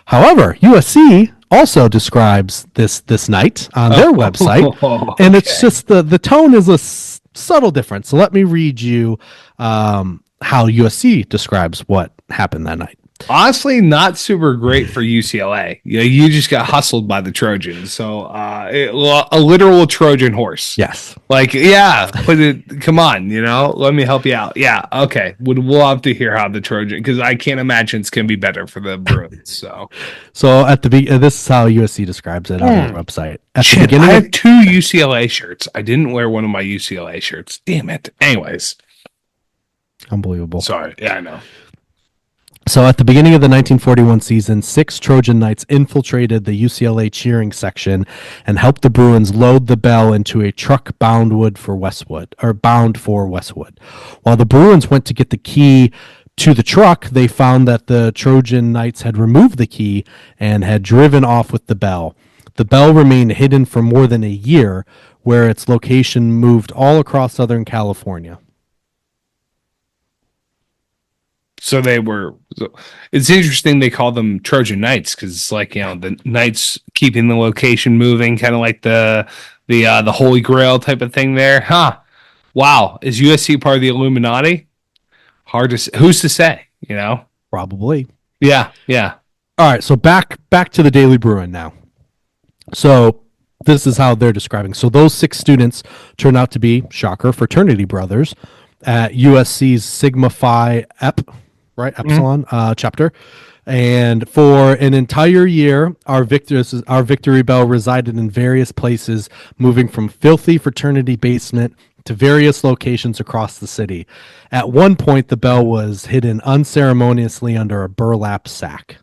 S2: However, USC also describes this night on their website, and it's just the tone is a subtle difference. So let me read you how USC describes what happened that night.
S1: Honestly, not super great for UCLA. You just got hustled by the Trojans. So a literal Trojan horse.
S2: Yes.
S1: Come on, let me help you out. Yeah, okay. We'll have to hear how the Trojan, because I can't imagine it's going to be better for the Bruins.
S2: So at the this is how USC describes it on their website.
S1: I have 2 UCLA shirts. I didn't wear one of my UCLA shirts. Damn it. Anyways.
S2: Unbelievable.
S1: Sorry. Yeah, I know.
S2: So at the beginning of the 1941 season, 6 Trojan Knights infiltrated the UCLA cheering section and helped the Bruins load the bell into a truck bound for Westwood. While the Bruins went to get the key to the truck, they found that the Trojan Knights had removed the key and had driven off with the bell. The bell remained hidden for more than a year, where its location moved all across Southern California.
S1: So it's interesting they call them Trojan Knights because it's like, the Knights keeping the location moving, kind of like the Holy Grail type of thing there. Huh. Wow. Is USC part of the Illuminati? Hard to say. Who's to say,
S2: Probably.
S1: Yeah.
S2: All right. So back to the Daily Bruin now. So this is how they're describing. So those 6 students turned out to be, shocker, fraternity brothers. at USC's Sigma Phi Ep, right?
S1: Mhm.
S2: Epsilon chapter. And for an entire year, our victory bell resided in various places, moving from filthy fraternity basement to various locations across the city. At one point, the bell was hidden unceremoniously under a burlap sack.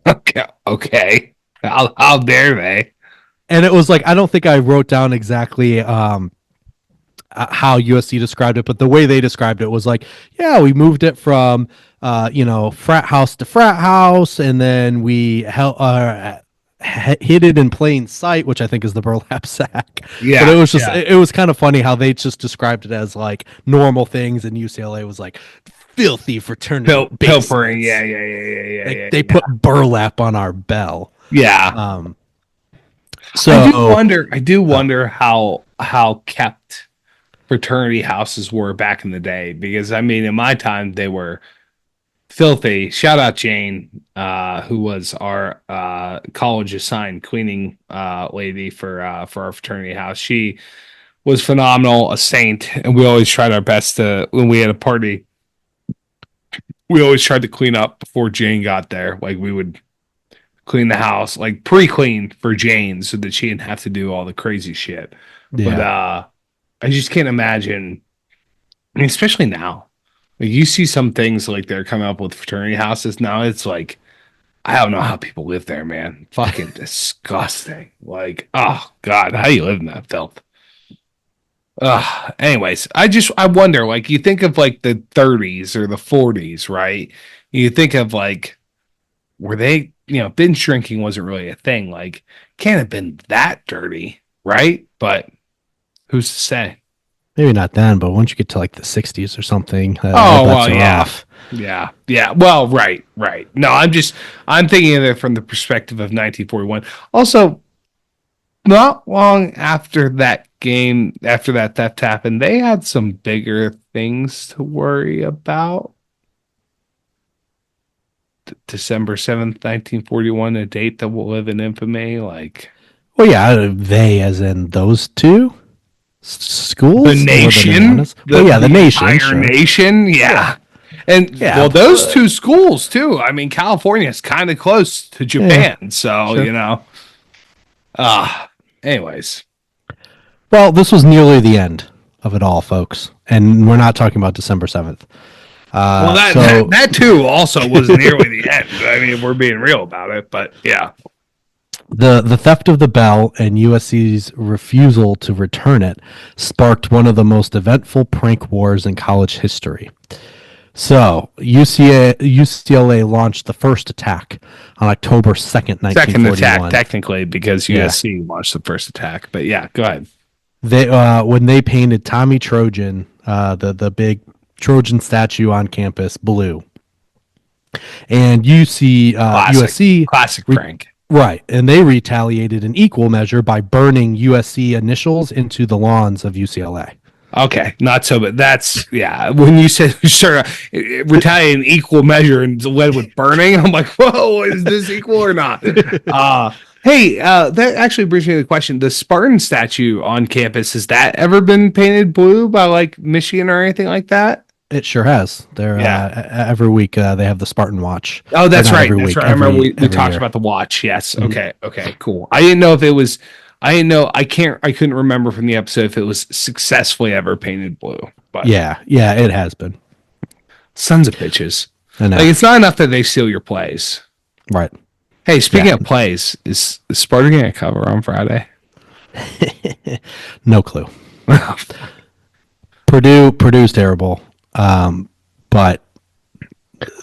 S1: Okay. Okay. How dare they?
S2: And it was like, I don't think I wrote down exactly how USC described it, but the way they described it was like, yeah, we moved it from, frat house to frat house, and then we hid it in plain sight, which I think is the burlap sack. But it
S1: Yeah.
S2: was just,
S1: Yeah.
S2: it was kind of funny how they just described it as like normal things, and UCLA was like filthy fraternity
S1: Pilfering.
S2: basements.
S1: Yeah. Yeah. Yeah. Yeah. Yeah.
S2: Like
S1: Yeah.
S2: they
S1: Yeah.
S2: put burlap on our bell.
S1: Yeah.
S2: Um,
S1: I do
S2: so
S1: wonder. I do wonder how kept fraternity houses were back in the day, because I mean, in my time, they were filthy. Shout out Jane, who was our college assigned cleaning lady for our fraternity house. She was phenomenal, a saint, and we always tried our best to, when we had a party, we always tried to clean up before Jane got there. Like we would clean the house, like pre-clean for Jane, so that she didn't have to do all the crazy shit. But
S2: yeah,
S1: I just can't imagine. I mean, especially now, like you see some things like they're coming up with fraternity houses now. It's like I don't know how people live there, man. Fucking disgusting. Like, oh god, how do you live in that filth? Anyways, I wonder. Like, you think of like the 30s or the 40s, right? You think of like, were they, binge drinking wasn't really a thing. Like, can't have been that dirty, right? But who's to say?
S2: maybe not then, but once you get to like the 60s or something,
S1: Oh
S2: that's
S1: well, yeah,
S2: rough.
S1: yeah, yeah. Well, right, right. No, I'm thinking of it from the perspective of 1941. Also, not long after that game, after that theft happened, they had some bigger things to worry about. December 7th, 1941, a date that will live in infamy. Like
S2: Well, yeah, they as in those two
S1: the
S2: schools or the
S1: nation,
S2: Nuanas. Well, yeah, the
S1: the
S2: nation,
S1: entire
S2: sure.
S1: nation.
S2: Yeah,
S1: Yeah. And
S2: yeah,
S1: well, those two schools too. I mean, California is kind of close to
S2: yeah,
S1: Japan, so
S2: sure.
S1: Ah, anyways,
S2: Well, this was nearly the end of it all, folks, and we're not talking about December 7th.
S1: well that, that
S2: So
S1: that too also was nearly the end. I mean, if we're being real about it, but yeah.
S2: the theft of the bell and USC's refusal to return it sparked one of the most eventful prank wars in college history. So UCLA launched the first attack on October 2nd,
S1: Second attack,
S2: 1941.
S1: technically, because
S2: Yeah.
S1: USC launched the first attack. But yeah, go ahead.
S2: They when they painted Tommy Trojan, the big Trojan statue on campus, blue, and
S1: Classic,
S2: USC
S1: classic prank.
S2: right, and they retaliated in equal measure by burning USC initials into the lawns of UCLA.
S1: Okay, not so, but that's yeah. When you said you start retaliating in equal measure and led with burning, I'm like, whoa, is this equal or not? Hey, that actually brings me to the question: the Spartan statue on campus, has that ever been painted blue by like Michigan or anything like that?
S2: It sure has. They're
S1: Yeah.
S2: every week they have the Spartan Watch.
S1: Oh,
S2: Or
S1: that's
S2: not
S1: right.
S2: every
S1: That's
S2: week,
S1: right. I remember we
S2: every
S1: talked
S2: year.
S1: about the watch. Yes.
S2: Mhm.
S1: Okay. Okay. Cool. I didn't know if it was. I didn't know. I couldn't remember from the episode if it was successfully ever painted blue. But
S2: Yeah, yeah, it has been.
S1: sons of bitches.
S2: I know.
S1: Like it's not enough that they steal your plays.
S2: Right.
S1: Hey, speaking
S2: Yeah.
S1: of plays, is Sparta going to cover on Friday?
S2: No clue. Purdue's terrible. But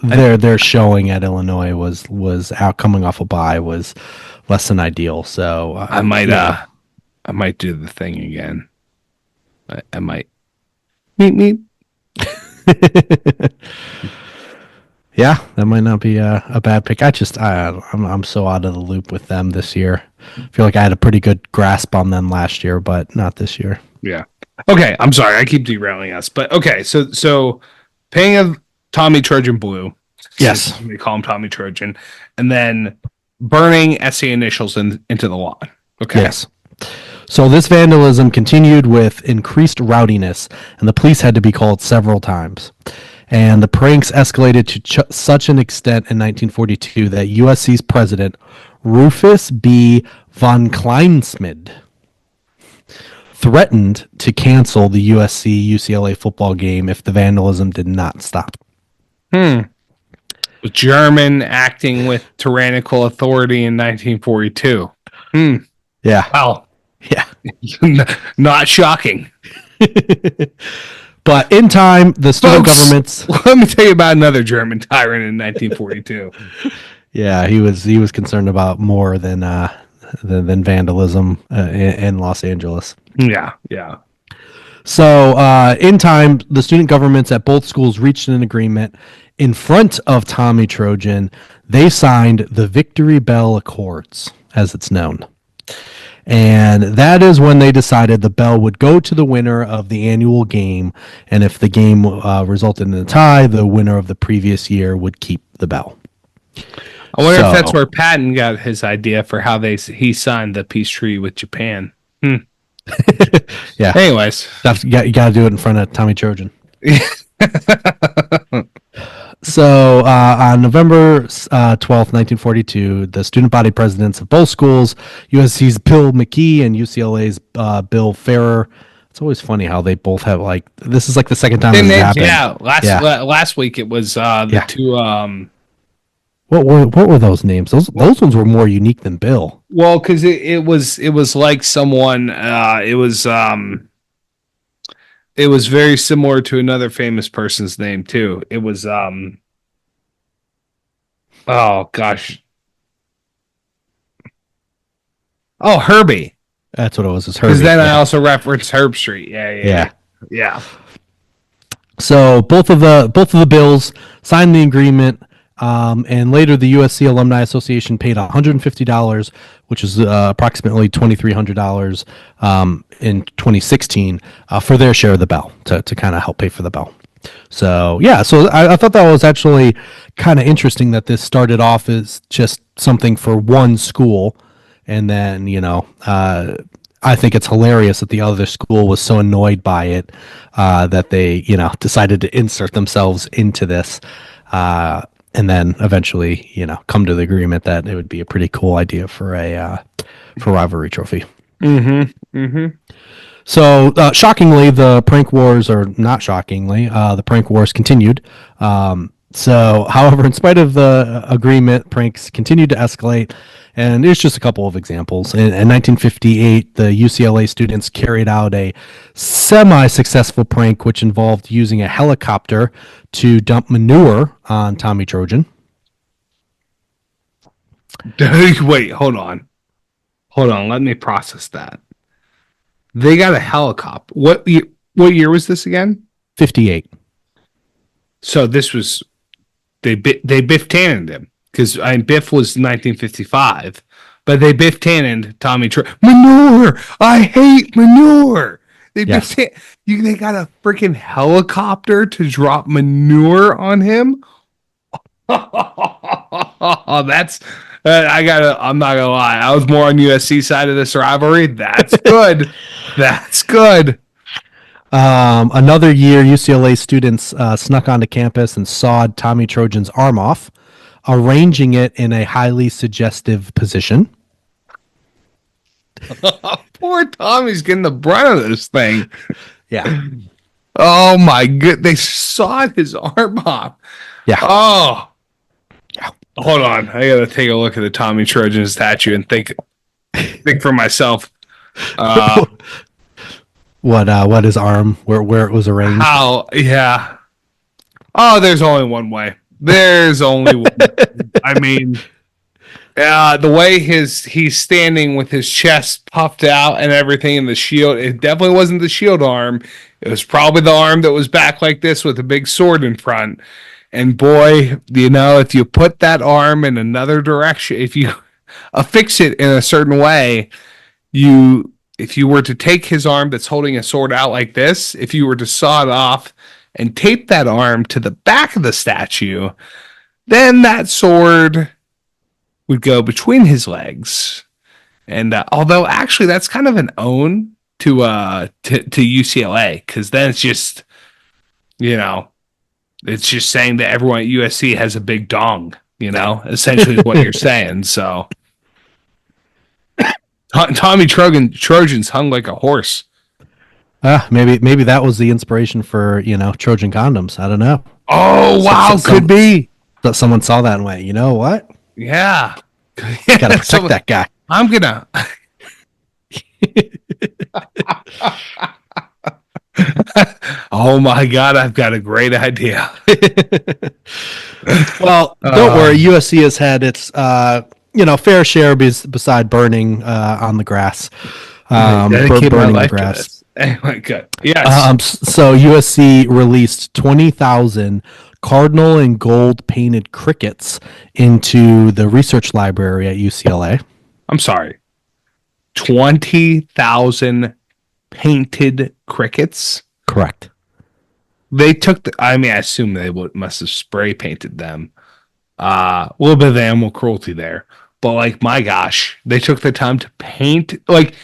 S2: their showing at Illinois was out coming off a bye was less than ideal. So
S1: I might
S2: yeah.
S1: I might do the thing again. I might meet.
S2: Yeah, that might not be a bad pick. I'm so out of the loop with them this year. I feel like I had a pretty good grasp on them last year, but not this year.
S1: Yeah. Okay, I'm sorry. I keep derailing us. But okay, so paying of Tommy Trojan blue.
S2: Yes.
S1: We call him Tommy Trojan. And then burning SC initials into the lawn. Okay.
S2: Yes. So this vandalism continued with increased rowdiness, and the police had to be called several times. And the pranks escalated to such an extent in 1942 that USC's president, Rufus B. von Kleinsmid, threatened to cancel the USC UCLA football game if the vandalism did not stop.
S1: German acting with tyrannical authority in 1942.
S2: Yeah.
S1: Wow.
S2: Yeah.
S1: Not shocking.
S2: But in time, the student governments.
S1: Let me tell you about another German tyrant in 1942.
S2: Yeah, he was concerned about more than vandalism in Los Angeles.
S1: Yeah.
S2: So in time, the student governments at both schools reached an agreement. In front of Tommy Trojan, they signed the Victory Bell Accords, as it's known. And that is when they decided the bell would go to the winner of the annual game. And if the game resulted in a tie, the winner of the previous year would keep the bell.
S1: I wonder if that's where Patton got his idea for how he signed the peace treaty with Japan.
S2: Yeah.
S1: Anyways.
S2: You got to do it in front of Tommy Trojan. So on November 12th, 1942, the student body presidents of both schools, USC's Bill McKee and UCLA's Bill Ferrer. It's always funny how they both have this is like the second time this happened.
S1: Yeah, last week it was the two.
S2: What were those names? Those ones were more unique than Bill.
S1: Well, because it was like someone. It was very similar to another famous person's name too. It was oh gosh. Oh, Herbie.
S2: That's what it was. Herbie.
S1: Because then I also referenced Herb Street. Yeah.
S2: So both of the bills signed the agreement. And later, the USC Alumni Association paid $150, which is approximately $2,300 in 2016 for their share of the bell to kind of help pay for the bell. So yeah, so I thought that was actually kind of interesting that this started off as just something for one school, and then I think it's hilarious that the other school was so annoyed by it that they decided to insert themselves into this. And then eventually, come to the agreement that it would be a pretty cool idea for a rivalry trophy. So, shockingly, the prank wars, or not shockingly, the prank wars continued. However, in spite of the agreement, pranks continued to escalate. And here's just a couple of examples. In 1958, the UCLA students carried out a semi-successful prank, which involved using a helicopter to dump manure on Tommy Trojan.
S1: Wait, hold on. Let me process that. They got a helicopter. What year was this again?
S2: 58.
S1: So this was they Biff Tannened him, because Biff was 1955, but they Biff Tannened Tommy Trojan. Manure. I hate manure. They got a freaking helicopter to drop manure on him. That's I'm not gonna lie. I was more on USC side of this rivalry. That's good. That's good.
S2: Another year, UCLA students snuck onto campus and sawed Tommy Trojan's arm off, arranging it in a highly suggestive position.
S1: Poor Tommy's getting the brunt of this thing.
S2: Yeah.
S1: Oh my good! They sawed his arm off.
S2: Yeah.
S1: Oh. Yeah. Hold on. I gotta take a look at the Tommy Trojan statue and think for myself.
S2: What his arm, where it was arranged?
S1: How? Yeah. Oh, there's only one way. There's only one. I mean, the way he's standing with his chest puffed out and everything, and the shield. It definitely wasn't the shield arm. It was probably the arm that was back like this with a big sword in front. And boy, if you put that arm in another direction, if you affix it in a certain way, if you were to take his arm that's holding a sword out like this, if you were to saw it off and tape that arm to the back of the statue, then that sword would go between his legs And although actually that's kind of an own to UCLA, because then it's just, you know, it's just saying that everyone at USC has a big dong, essentially what you're saying. So Tommy Trojans hung like a horse.
S2: Maybe that was the inspiration for, Trojan condoms. I don't know.
S1: Oh, wow, could be.
S2: That someone saw that and went, you know what?
S1: Yeah.
S2: Gotta protect that guy.
S1: I'm gonna. Oh my God, I've got a great idea.
S2: Well, don't worry. USC has had its, fair share beside burning on the grass.
S1: Burning the grass. Anyway, good. Yes.
S2: So USC released 20,000 cardinal and gold painted crickets into the research library at UCLA.
S1: I'm sorry. 20,000 painted crickets?
S2: Correct.
S1: They took I assume they must have spray painted them. A little bit of animal cruelty there. But like, my gosh, they took the time to paint. Like,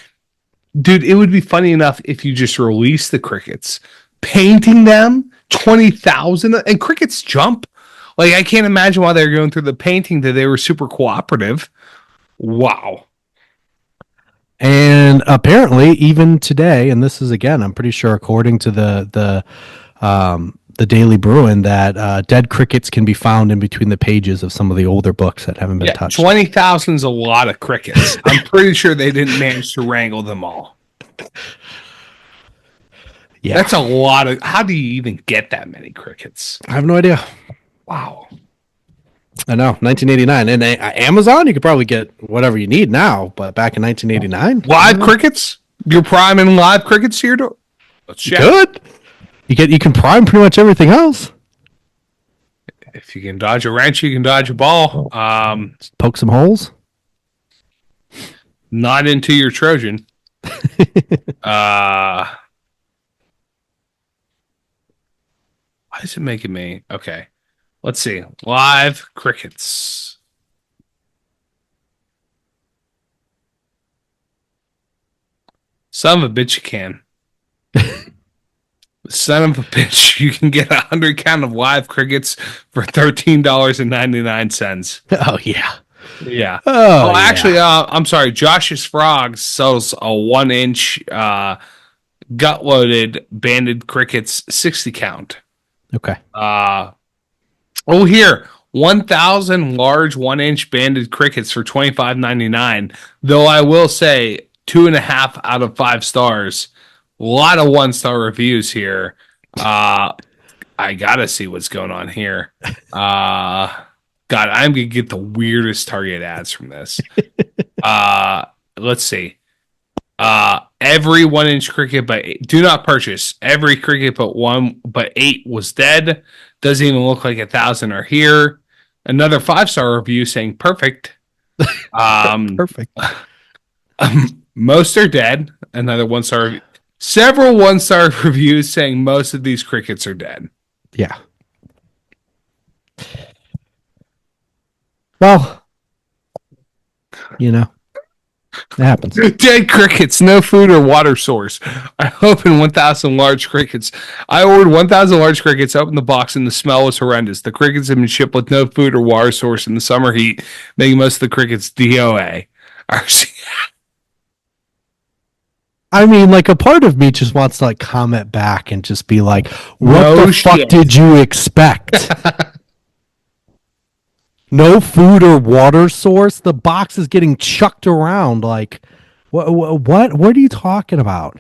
S1: dude, it would be funny enough if you just released the crickets. Painting them, 20,000, and crickets jump. Like, I can't imagine why they were going through the painting, that they were super cooperative. Wow.
S2: And apparently, even today, and this is, again, I'm pretty sure according to the Daily Bruin, that dead crickets can be found in between the pages of some of the older books that haven't been touched.
S1: 20,000 is a lot of crickets. I'm pretty sure they didn't manage to wrangle them all. Yeah, that's a lot of. How do you even get that many crickets?
S2: I have no idea.
S1: Wow.
S2: I know, 1989. And Amazon, you could probably get whatever you need now, but back in 1989,
S1: live crickets. You're priming live crickets here.
S2: Good. You can prime pretty much everything else.
S1: If you can dodge a wrench, you can dodge a ball.
S2: Poke some holes.
S1: Not into your Trojan. Why is it making me? Okay. Let's see. Live crickets. Son of a bitch, you can. Son of a bitch, you can get 100 count of live crickets for $13.99.
S2: Oh, yeah.
S1: Yeah. Oh, actually, I'm sorry. Josh's Frogs sells a 1-inch gut-loaded banded crickets 60 count.
S2: Okay.
S1: Here, 1,000 large 1-inch banded crickets for $25.99. Though I will say 2.5 out of 5 stars. A lot of 1-star reviews here. I gotta see what's going on here. God, I'm gonna get the weirdest Target ads from this. Let's see. Every 1-inch cricket do not purchase. Every cricket but 8 was dead. Doesn't even look like 1,000 are here. Another 5-star review saying perfect.
S2: Perfect.
S1: Most are dead. Another 1-star review. Several 1-star reviews saying most of these crickets are dead.
S2: Yeah. Well, it happens.
S1: Dead crickets, no food or water source. I opened 1,000 large crickets. I ordered 1,000 large crickets, opened the box, and the smell was horrendous. The crickets have been shipped with no food or water source in the summer heat, making most of the crickets DOA.
S2: I mean, like, a part of me just wants to comment back and just be like, what the fuck did you expect? No food or water source? The box is getting chucked around. Like, what are you talking about?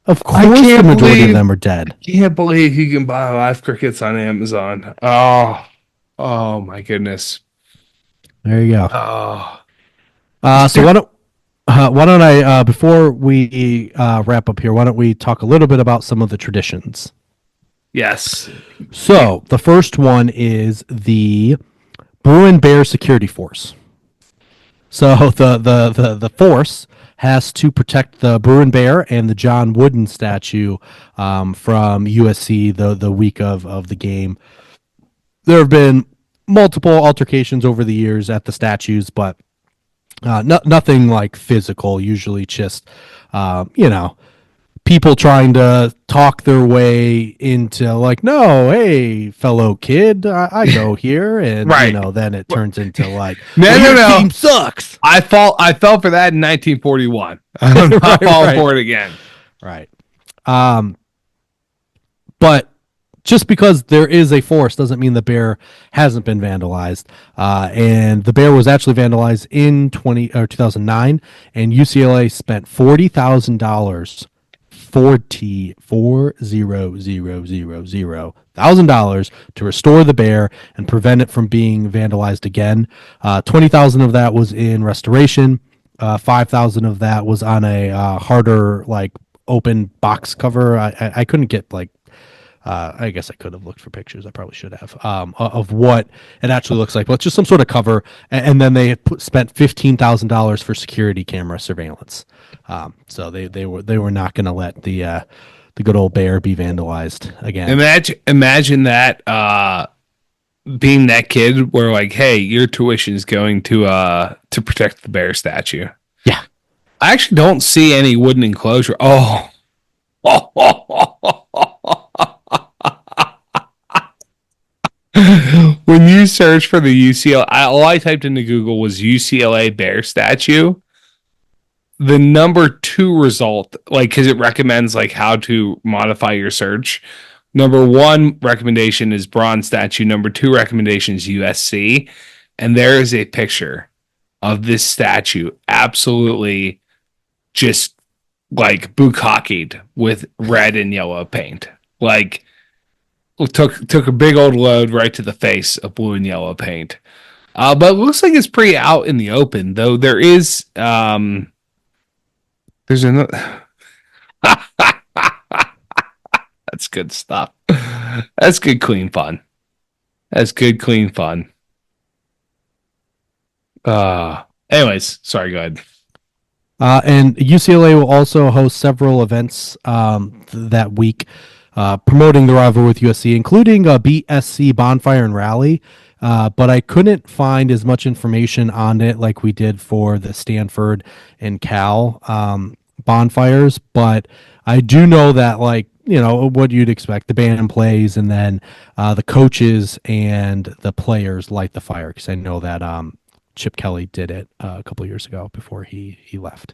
S2: Of course the majority of them are dead.
S1: I can't believe you can buy live crickets on Amazon. Oh my goodness.
S2: There you go.
S1: Oh.
S2: So why don't I, before we wrap up here, why don't we talk a little bit about some of the traditions?
S1: Yes.
S2: So the first one is the Bruin Bear Security Force. So the force has to protect the Bruin Bear and the John Wooden statue from USC the week of the game. There have been multiple altercations over the years at the statues, but Nothing like physical. Usually, just you know, people trying to talk their way into like, no, hey, fellow kid, I go here, and you
S1: Right.
S2: know, then it turns into like,
S1: No,
S2: well,
S1: no,
S2: your
S1: no.
S2: team sucks.
S1: I fell for that in 1941. I'm not
S2: Right,
S1: falling
S2: right,
S1: for it again.
S2: right. Um, but just because there is a forest doesn't mean the bear hasn't been vandalized. And the bear was actually vandalized in 2009, and UCLA spent $40,000, 40,000 to restore the bear and prevent it from being vandalized again. 20,000 of that was in restoration. 5,000 of that was on a harder, like, open box cover. I couldn't get like I guess I could have looked for pictures. I probably should have of what it actually looks like. But it's just some sort of cover, and then they spent $15,000 for security camera surveillance. So they were not going to let the good old bear be vandalized again.
S1: Imagine that being that kid where like, hey, your tuition is going to protect the bear statue.
S2: Yeah.
S1: I actually don't see any wooden enclosure. Oh. When you search for the UCLA, all I typed into Google was UCLA bear statue. The number two result, like, because it recommends like how to modify your search. Number one recommendation is bronze statue. Number two recommendation is USC, and there is a picture of this statue, absolutely just like bukkakied with red and yellow paint. Like took a big old load right to the face of blue and yellow paint. But it looks like it's pretty out in the open, though. There's another. That's good stuff. That's good, clean fun. That's good, clean fun. Anyways, sorry, go ahead.
S2: And UCLA will also host several events that week promoting the rivalry with USC, including a BSC bonfire and rally. But I couldn't find as much information on it like we did for the Stanford and Cal bonfires. But I do know that, like, you know, what you'd expect. The band plays, and then the coaches and the players light the fire, because I know that Chip Kelly did it a couple years ago before he left.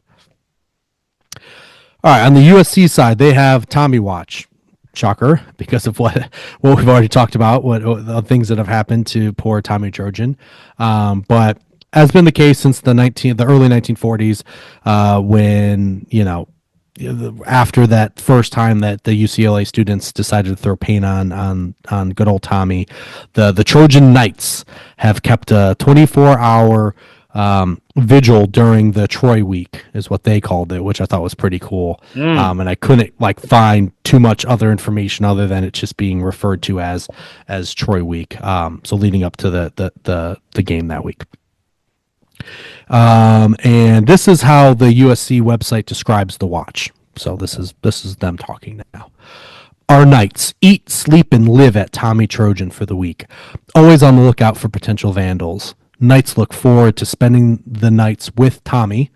S2: All right, on the USC side, they have Tommy Watch. Shocker, because of what we've already talked about, what the things that have happened to poor Tommy Trojan. But has been the case since the early 1940s, when, you know, after that first time that the UCLA students decided to throw paint on good old Tommy, the Trojan Knights have kept a 24-hour vigil during the Troy week, is what they called it, which I thought was pretty cool. And I couldn't like find too much other information other than it just being referred to as Troy week. So leading up to the game that week. And this is how the USC website describes the watch. So this is them talking now. Our Knights eat, sleep, and live at Tommy Trojan for the week, always on the lookout for potential vandals. Knights look forward to spending the nights with Tommy,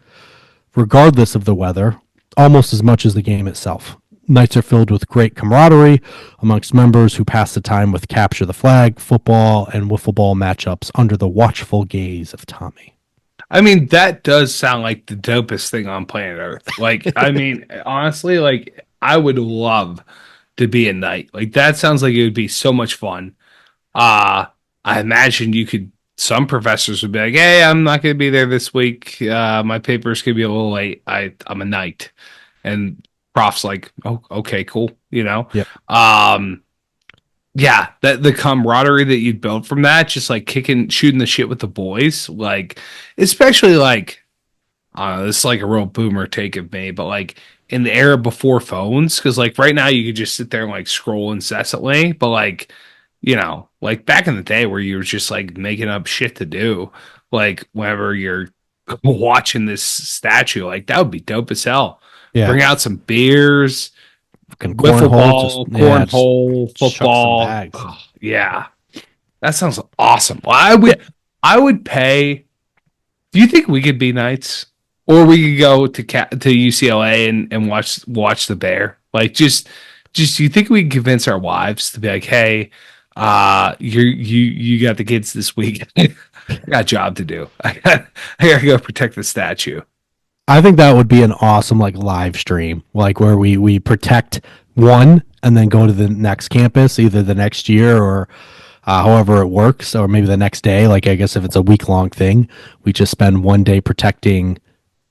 S2: regardless of the weather, almost as much as the game itself. Nights are filled with great camaraderie amongst members who pass the time with capture the flag, football, and wiffle ball matchups under the watchful gaze of Tommy.
S1: I mean, that does sound like the dopest thing on planet Earth. Like, I mean, honestly, like, I would love to be a knight. Like, that sounds like it would be so much fun. I imagine some professors would be like, hey, I'm not going to be there this week. My paper's going to be a little late. I'm a knight. And prof's like, oh, okay, cool. You know?
S2: Yep.
S1: Yeah, that the camaraderie that you'd build from that, just like shooting the shit with the boys, like, especially like, I don't know, this is like a real boomer take of me, but like in the era before phones, because like right now you could just sit there and like scroll incessantly, but like, you know, like back in the day where you were just like making up shit to do, like whenever you're watching this statue, like that would be dope as hell.
S2: Yeah.
S1: Bring out some beers, wiffle
S2: Cornhole,
S1: ball, cornhole, football.
S2: bags.
S1: Oh, yeah, that sounds awesome. Well, I would pay Do you think we could be Knights, or we could go to UCLA and watch the Bear? Like, just you think we can convince our wives to be like, hey, you got the kids this week. I got a job to do. I gotta go protect the statue.
S2: I think that would be an awesome like live stream, like where we protect one and then go to the next campus, either the next year or however it works, or maybe the next day. Like I guess if it's a week long thing, we just spend one day protecting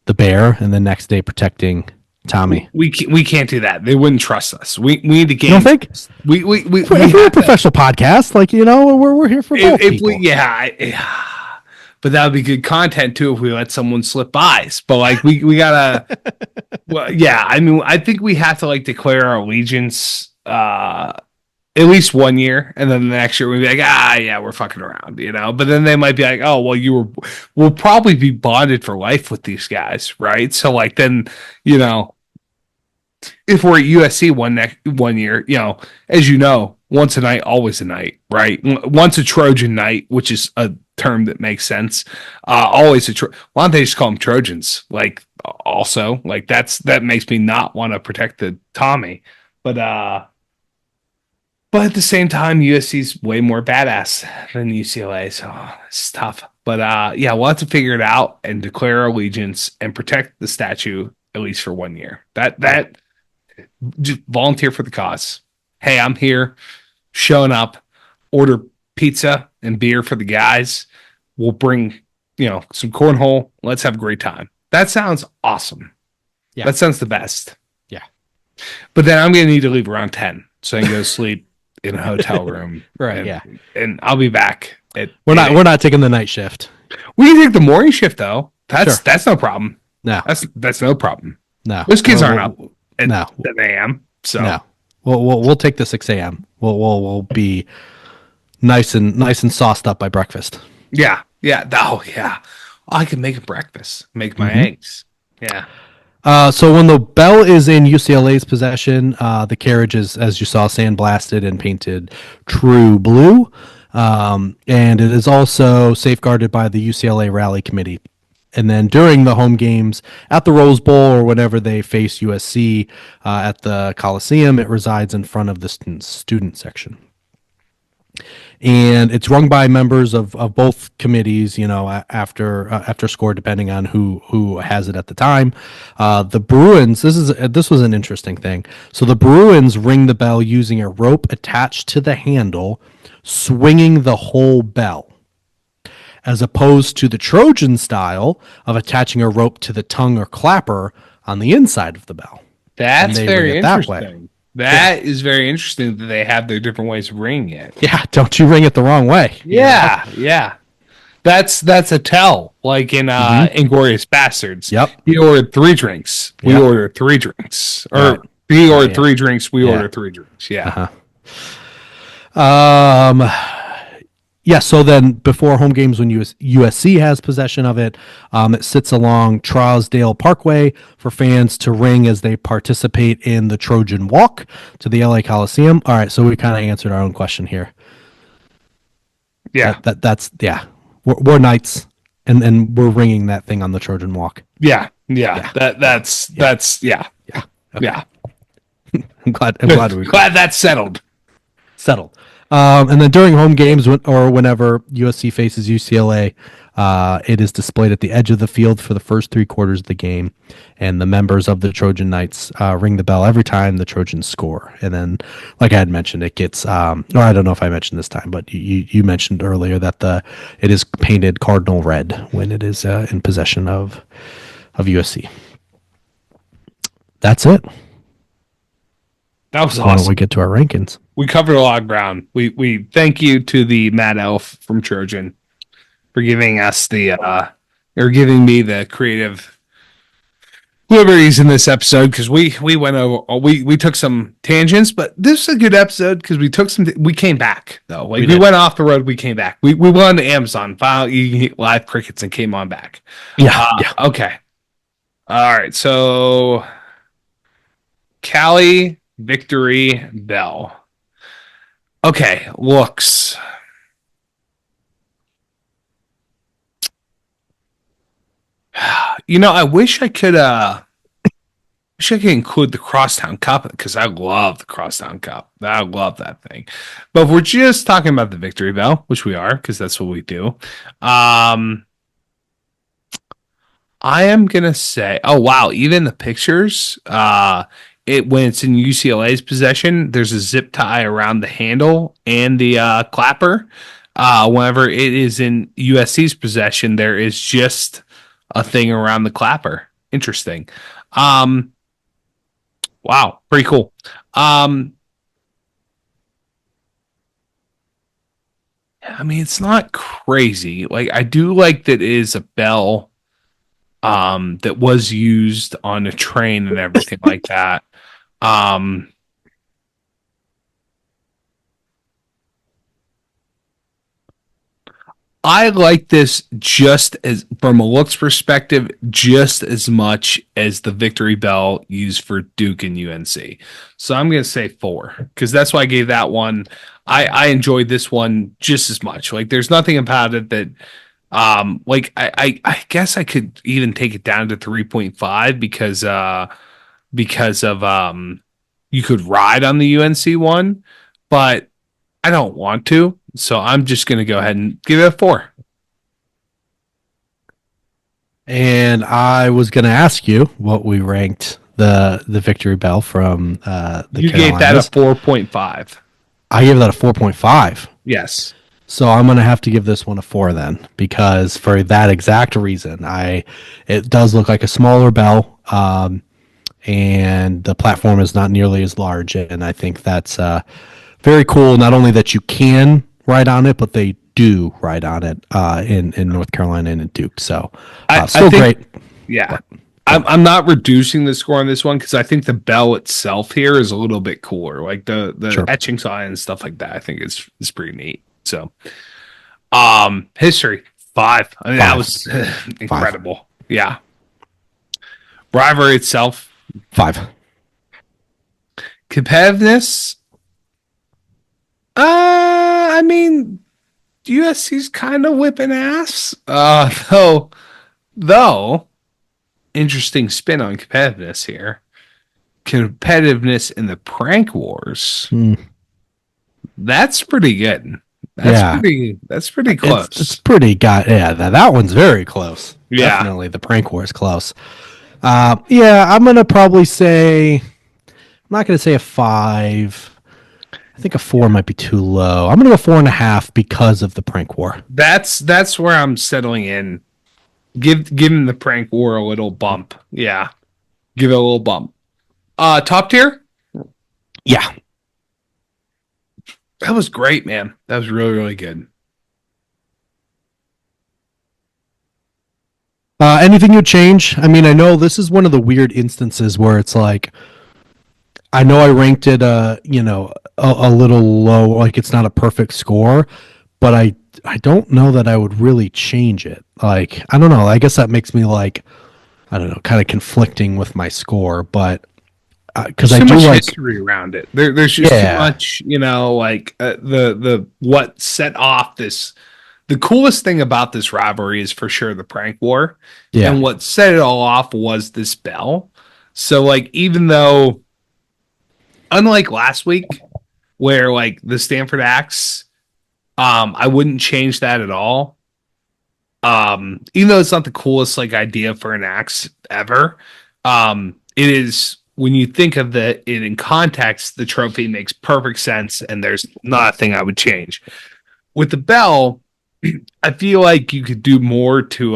S2: the bear and the next day protecting Tommy.
S1: We can't do that. They wouldn't trust us. We need to gain.
S2: You don't think?
S1: We
S2: If we're a professional podcast, like we're here for both people.
S1: But that would be good content too if we let someone slip by. But like we gotta, well, yeah. I mean, I think we have to like declare our allegiance at least 1 year, and then the next year we'd be like, yeah, we're fucking around, you know. But then they might be like, oh, well, we'll probably be bonded for life with these guys, right? So like then, you know, if we're at USC 1 year, you know, as you know, once a night, always a night, right? Once a Trojan night, which is a term that makes sense. Always why don't they just call them Trojans? Like, also, like that makes me not want to protect the Tommy, but at the same time, USC's way more badass than UCLA, so it's tough. But yeah, we'll have to figure it out and declare our allegiance and protect the statue at least for 1 year. That just volunteer for the cause. Hey, I'm here, showing up, order pizza and beer for the guys. We'll bring, you know, some cornhole. Let's have a great time. That sounds awesome. Yeah. That sounds the best.
S2: Yeah.
S1: But then I'm going to need to leave around 10 so I can go sleep in a hotel room.
S2: Right.
S1: And,
S2: yeah.
S1: And I'll be back at
S2: We're not taking the night shift.
S1: We can take the morning shift though. That's no problem.
S2: No.
S1: That's no problem.
S2: No.
S1: Those kids aren't up at
S2: no.
S1: 7 a.m. So
S2: no. We'll take the 6 a.m. We'll be nice and sauced up by breakfast.
S1: Yeah. Yeah. Oh yeah. I can make a breakfast. Make my eggs. Yeah.
S2: So when the bell is in UCLA's possession, the carriage is, as you saw, sandblasted and painted true blue. And it is also safeguarded by the UCLA Rally Committee. And then during the home games at the Rose Bowl or whenever they face USC at the Coliseum, it resides in front of the student section. And it's rung by members of both committees, you know, after score, depending on who has it at the time. The Bruins, this was an interesting thing. So the Bruins ring the bell using a rope attached to the handle, swinging the whole bell, as opposed to the Trojan style of attaching a rope to the tongue or clapper on the inside of the bell.
S1: That's very interesting. That is very interesting that they have their different ways of ringing it.
S2: Yeah, don't you ring it the wrong way.
S1: Yeah, you know? Yeah. That's a tell, like in Inglorious Bastards.
S2: Yep.
S1: He ordered 3 drinks. We ordered 3 drinks. Or he ordered 3 drinks. We ordered 3 drinks. Yeah.
S2: Yeah, so then before home games, when USC has possession of it, it sits along Trousdale Parkway for fans to ring as they participate in the Trojan Walk to the LA Coliseum. All right, so we kind of answered our own question here.
S1: Yeah.
S2: That's We're Knights, and we're ringing that thing on the Trojan Walk.
S1: Yeah. That's
S2: Okay.
S1: Yeah.
S2: I'm glad
S1: that's settled.
S2: And then during home games or whenever USC faces UCLA, it is displayed at the edge of the field for the first 3 quarters of the game. And the members of the Trojan Knights ring the bell every time the Trojans score. And then, like I had mentioned, it gets, or I don't know if I mentioned this time, but you mentioned earlier that it is painted cardinal red when it is in possession of USC. That's it.
S1: That was awesome.
S2: Why don't we get to our rankings?
S1: We covered a lot of ground. We thank you to the Mad Elf from Trojan for giving us or giving me the creative liberties in this episode, because we went over, we took some tangents, but this is a good episode because we came back though. Like we went off the road, we came back. We went on to Amazon, found live crickets, and came on back.
S2: Yeah.
S1: Okay. All right. So Cali Victory Bell. Okay, looks. I wish I could include the Crosstown Cup because I love the Crosstown Cup. I love that thing. But if we're just talking about the Victory Bell, which we are because that's what we do. Um, I am gonna say, oh wow, even the pictures, it when it's in UCLA's possession, there's a zip tie around the handle and the clapper. Whenever it is in USC's possession, there is just a thing around the clapper. Interesting. Um, wow, pretty cool. Um, I mean, it's not crazy. Like I do like that it is a bell that was used on a train and everything like that. Um, I like this just as from a looks perspective, just as much as the Victory Bell used for Duke and UNC. So I'm gonna say 4 because that's why I gave that one. I enjoyed this one just as much. Like there's nothing about it that like I guess I could even take it down to 3.5 because of you could ride on the UNC one, but I don't want to. So I'm just going to go ahead and give it a 4.
S2: And I was going to ask you what we ranked the Victory Bell from the
S1: You gave that a 4.5.
S2: I gave that a 4.5.
S1: Yes.
S2: So I'm going to have to give this one a 4 then, because for that exact reason, it does look like a smaller bell, and the platform is not nearly as large, and I think that's very cool. Not only that you can ride on it, but they do ride on it in North Carolina and in Duke. So still
S1: I think,
S2: great.
S1: Yeah. I'm not reducing the score on this one because I think the bell itself here is a little bit cooler. Like the
S2: Sure.
S1: etchings on it and stuff like that, I think is pretty neat. So history 5. I mean, 5. That was incredible. 5. Yeah. Rivalry itself
S2: 5.
S1: Competitiveness, I mean, USC's kind of whipping ass. Though, interesting spin on competitiveness here. Competitiveness in the prank wars. That's pretty good. That's pretty close.
S2: It's pretty that one's very close.
S1: Yeah.
S2: Definitely the prank war is close. I'm gonna probably say I'm not gonna say a 5. I think a 4 might be too low. I'm gonna go 4.5 because of the prank war.
S1: That's where I'm settling in. Give him the prank war a little bump. Yeah. Give it a little bump. Top tier?
S2: Yeah.
S1: That was great, man. That was really, really good.
S2: Anything you change? I mean, I know this is one of the weird instances where it's like, I know I ranked it, a little low, like it's not a perfect score, but I don't know that I would really change it. Like, I don't know. I guess that makes me like, I don't know, kind of conflicting with my score, but because I do
S1: much
S2: like
S1: history around it. There's just too much, like the what set off this. The coolest thing about this rivalry is for sure the prank war, and what set it all off was this bell. So like, even though, unlike last week, where like the Stanford Axe, I wouldn't change that at all. Even though it's not the coolest like idea for an axe ever, it is. When you think of it in context, the trophy makes perfect sense, and there's not a thing I would change. With the bell, I feel like you could do more to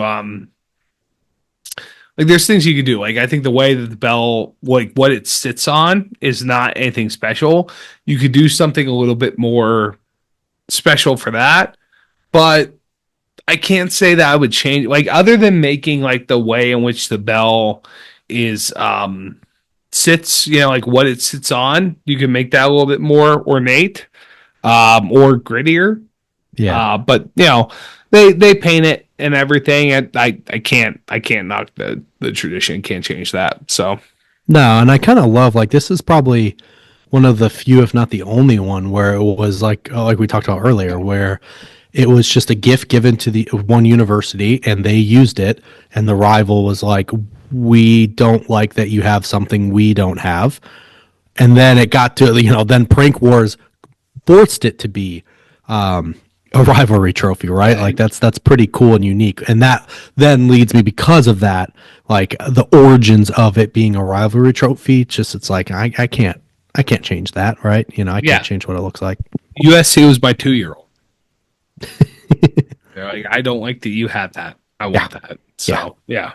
S1: like there's things you could do. Like I think the way that the bell, like what it sits on, is not anything special. You could do something a little bit more special for that, but I can't say that I would change, like other than making like the way in which the bell is sits, like what it sits on, you can make that a little bit more ornate, or grittier. But they paint it and everything. I can't knock the tradition. Can't change that. So
S2: no, and I kind of love, like, this is probably one of the few, if not the only one, where it was like we talked about earlier, where it was just a gift given to the one university, and they used it, and the rival was like, we don't like that you have something we don't have. And then it got to, then Prank Wars forced it to be a rivalry trophy, right? Like that's pretty cool and unique. And that then leads me, because of that, like the origins of it being a rivalry trophy, just it's like I can't change that, right? I can't change what it looks like.
S1: USC was my 2-year-old. Like, I don't like that you have that. I want that. So yeah.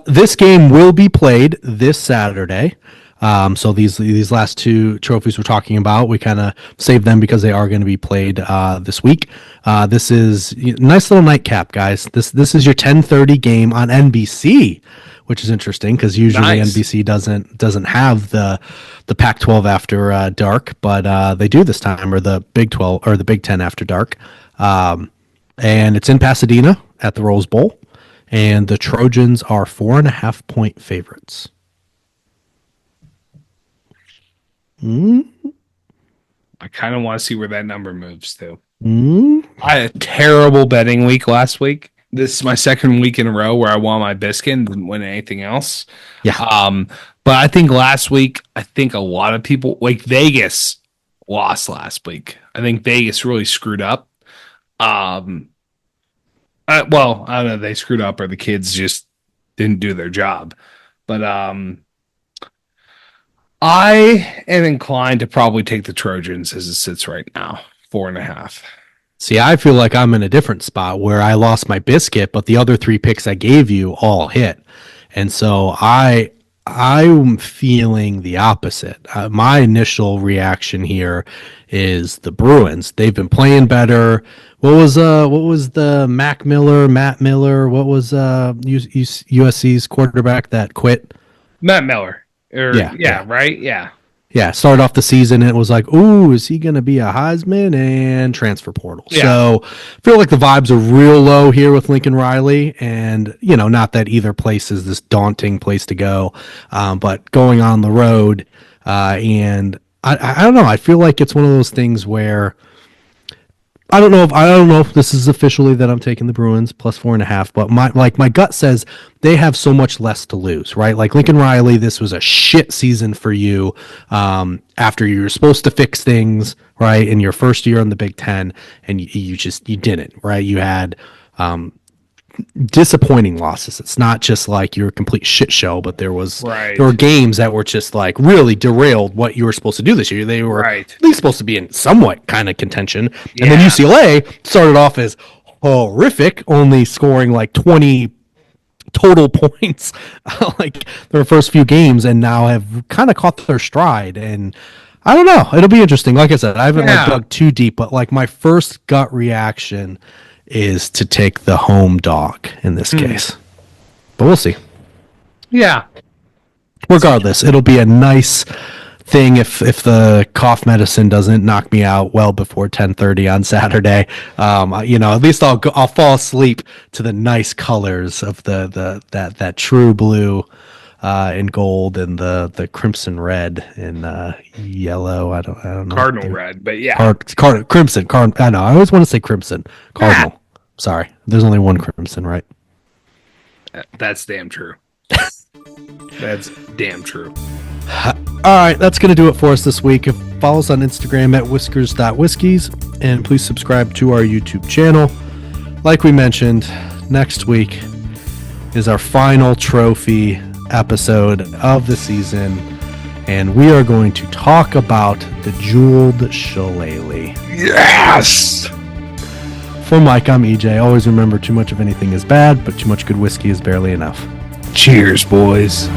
S2: This game will be played this Saturday. So these last two trophies we're talking about, we kind of saved them because they are going to be played this week. This is a nice little nightcap, guys. This is your 10:30 game on NBC, which is interesting because usually NBC doesn't have the Pac-12 after dark, but they do this time, or the Big 12 or the Big 10 after dark. And it's in Pasadena at the Rose Bowl, and the Trojans are 4.5-point favorites.
S1: I kind of want to see where that number moves to. I had a terrible betting week last week. This is my second week in a row where I won my biscuit and didn't win anything else.
S2: Yeah.
S1: But I think last week, a lot of people, like Vegas, lost last week. I think Vegas really screwed up. I don't know if they screwed up or the kids just didn't do their job. But I am inclined to probably take the Trojans as it sits right now, 4.5.
S2: See, I feel like I'm in a different spot where I lost my biscuit, but the other 3 picks I gave you all hit. And so I'm feeling the opposite. My initial reaction here is the Bruins. They've been playing better. What was the Matt Miller? What was USC's quarterback that quit?
S1: Matt Miller. Right? Yeah.
S2: Yeah, started off the season and it was like, ooh, is he going to be a Heisman and transfer portal? Yeah. So I feel like the vibes are real low here with Lincoln Riley, and, not that either place is this daunting place to go, but going on the road, and I don't know, I feel like it's one of those things where I don't know if this is officially that I'm taking the Bruins plus 4.5, but my gut says they have so much less to lose, right? Like Lincoln Riley, this was a shit season for you after you were supposed to fix things, right, in your first year in the Big Ten, and you didn't, right? You had disappointing losses. It's not just like you're a complete shit show, but there were games that were just like really derailed what you were supposed to do this year. They were at least supposed to be in somewhat kind of contention. Yeah. And then UCLA started off as horrific, only scoring like 20 total points like their first few games, and now have kind of caught their stride. And I don't know. It'll be interesting. Like I said, I haven't dug too deep, but like my first gut reaction is to take the home dog in this case. But we'll see.
S1: Yeah.
S2: Regardless, it'll be a nice thing if the cough medicine doesn't knock me out well before 10:30 on Saturday. At least I'll fall asleep to the nice colors of that true blue and gold, and the crimson red and yellow. I don't know.
S1: Cardinal red, but yeah.
S2: Crimson. I know. I always want to say crimson. Cardinal. Sorry. There's only one crimson, right?
S1: That's damn true. That's damn true.
S2: All right. That's going to do it for us this week. Follow us on Instagram at whiskers.whiskies, and please subscribe to our YouTube channel. Like we mentioned, next week is our final trophy episode of the season, and we are going to talk about the jeweled shillelagh.
S1: Yes!
S2: For Mike, I'm EJ. Always remember, too much of anything is bad, but too much good whiskey is barely enough.
S1: Cheers, boys.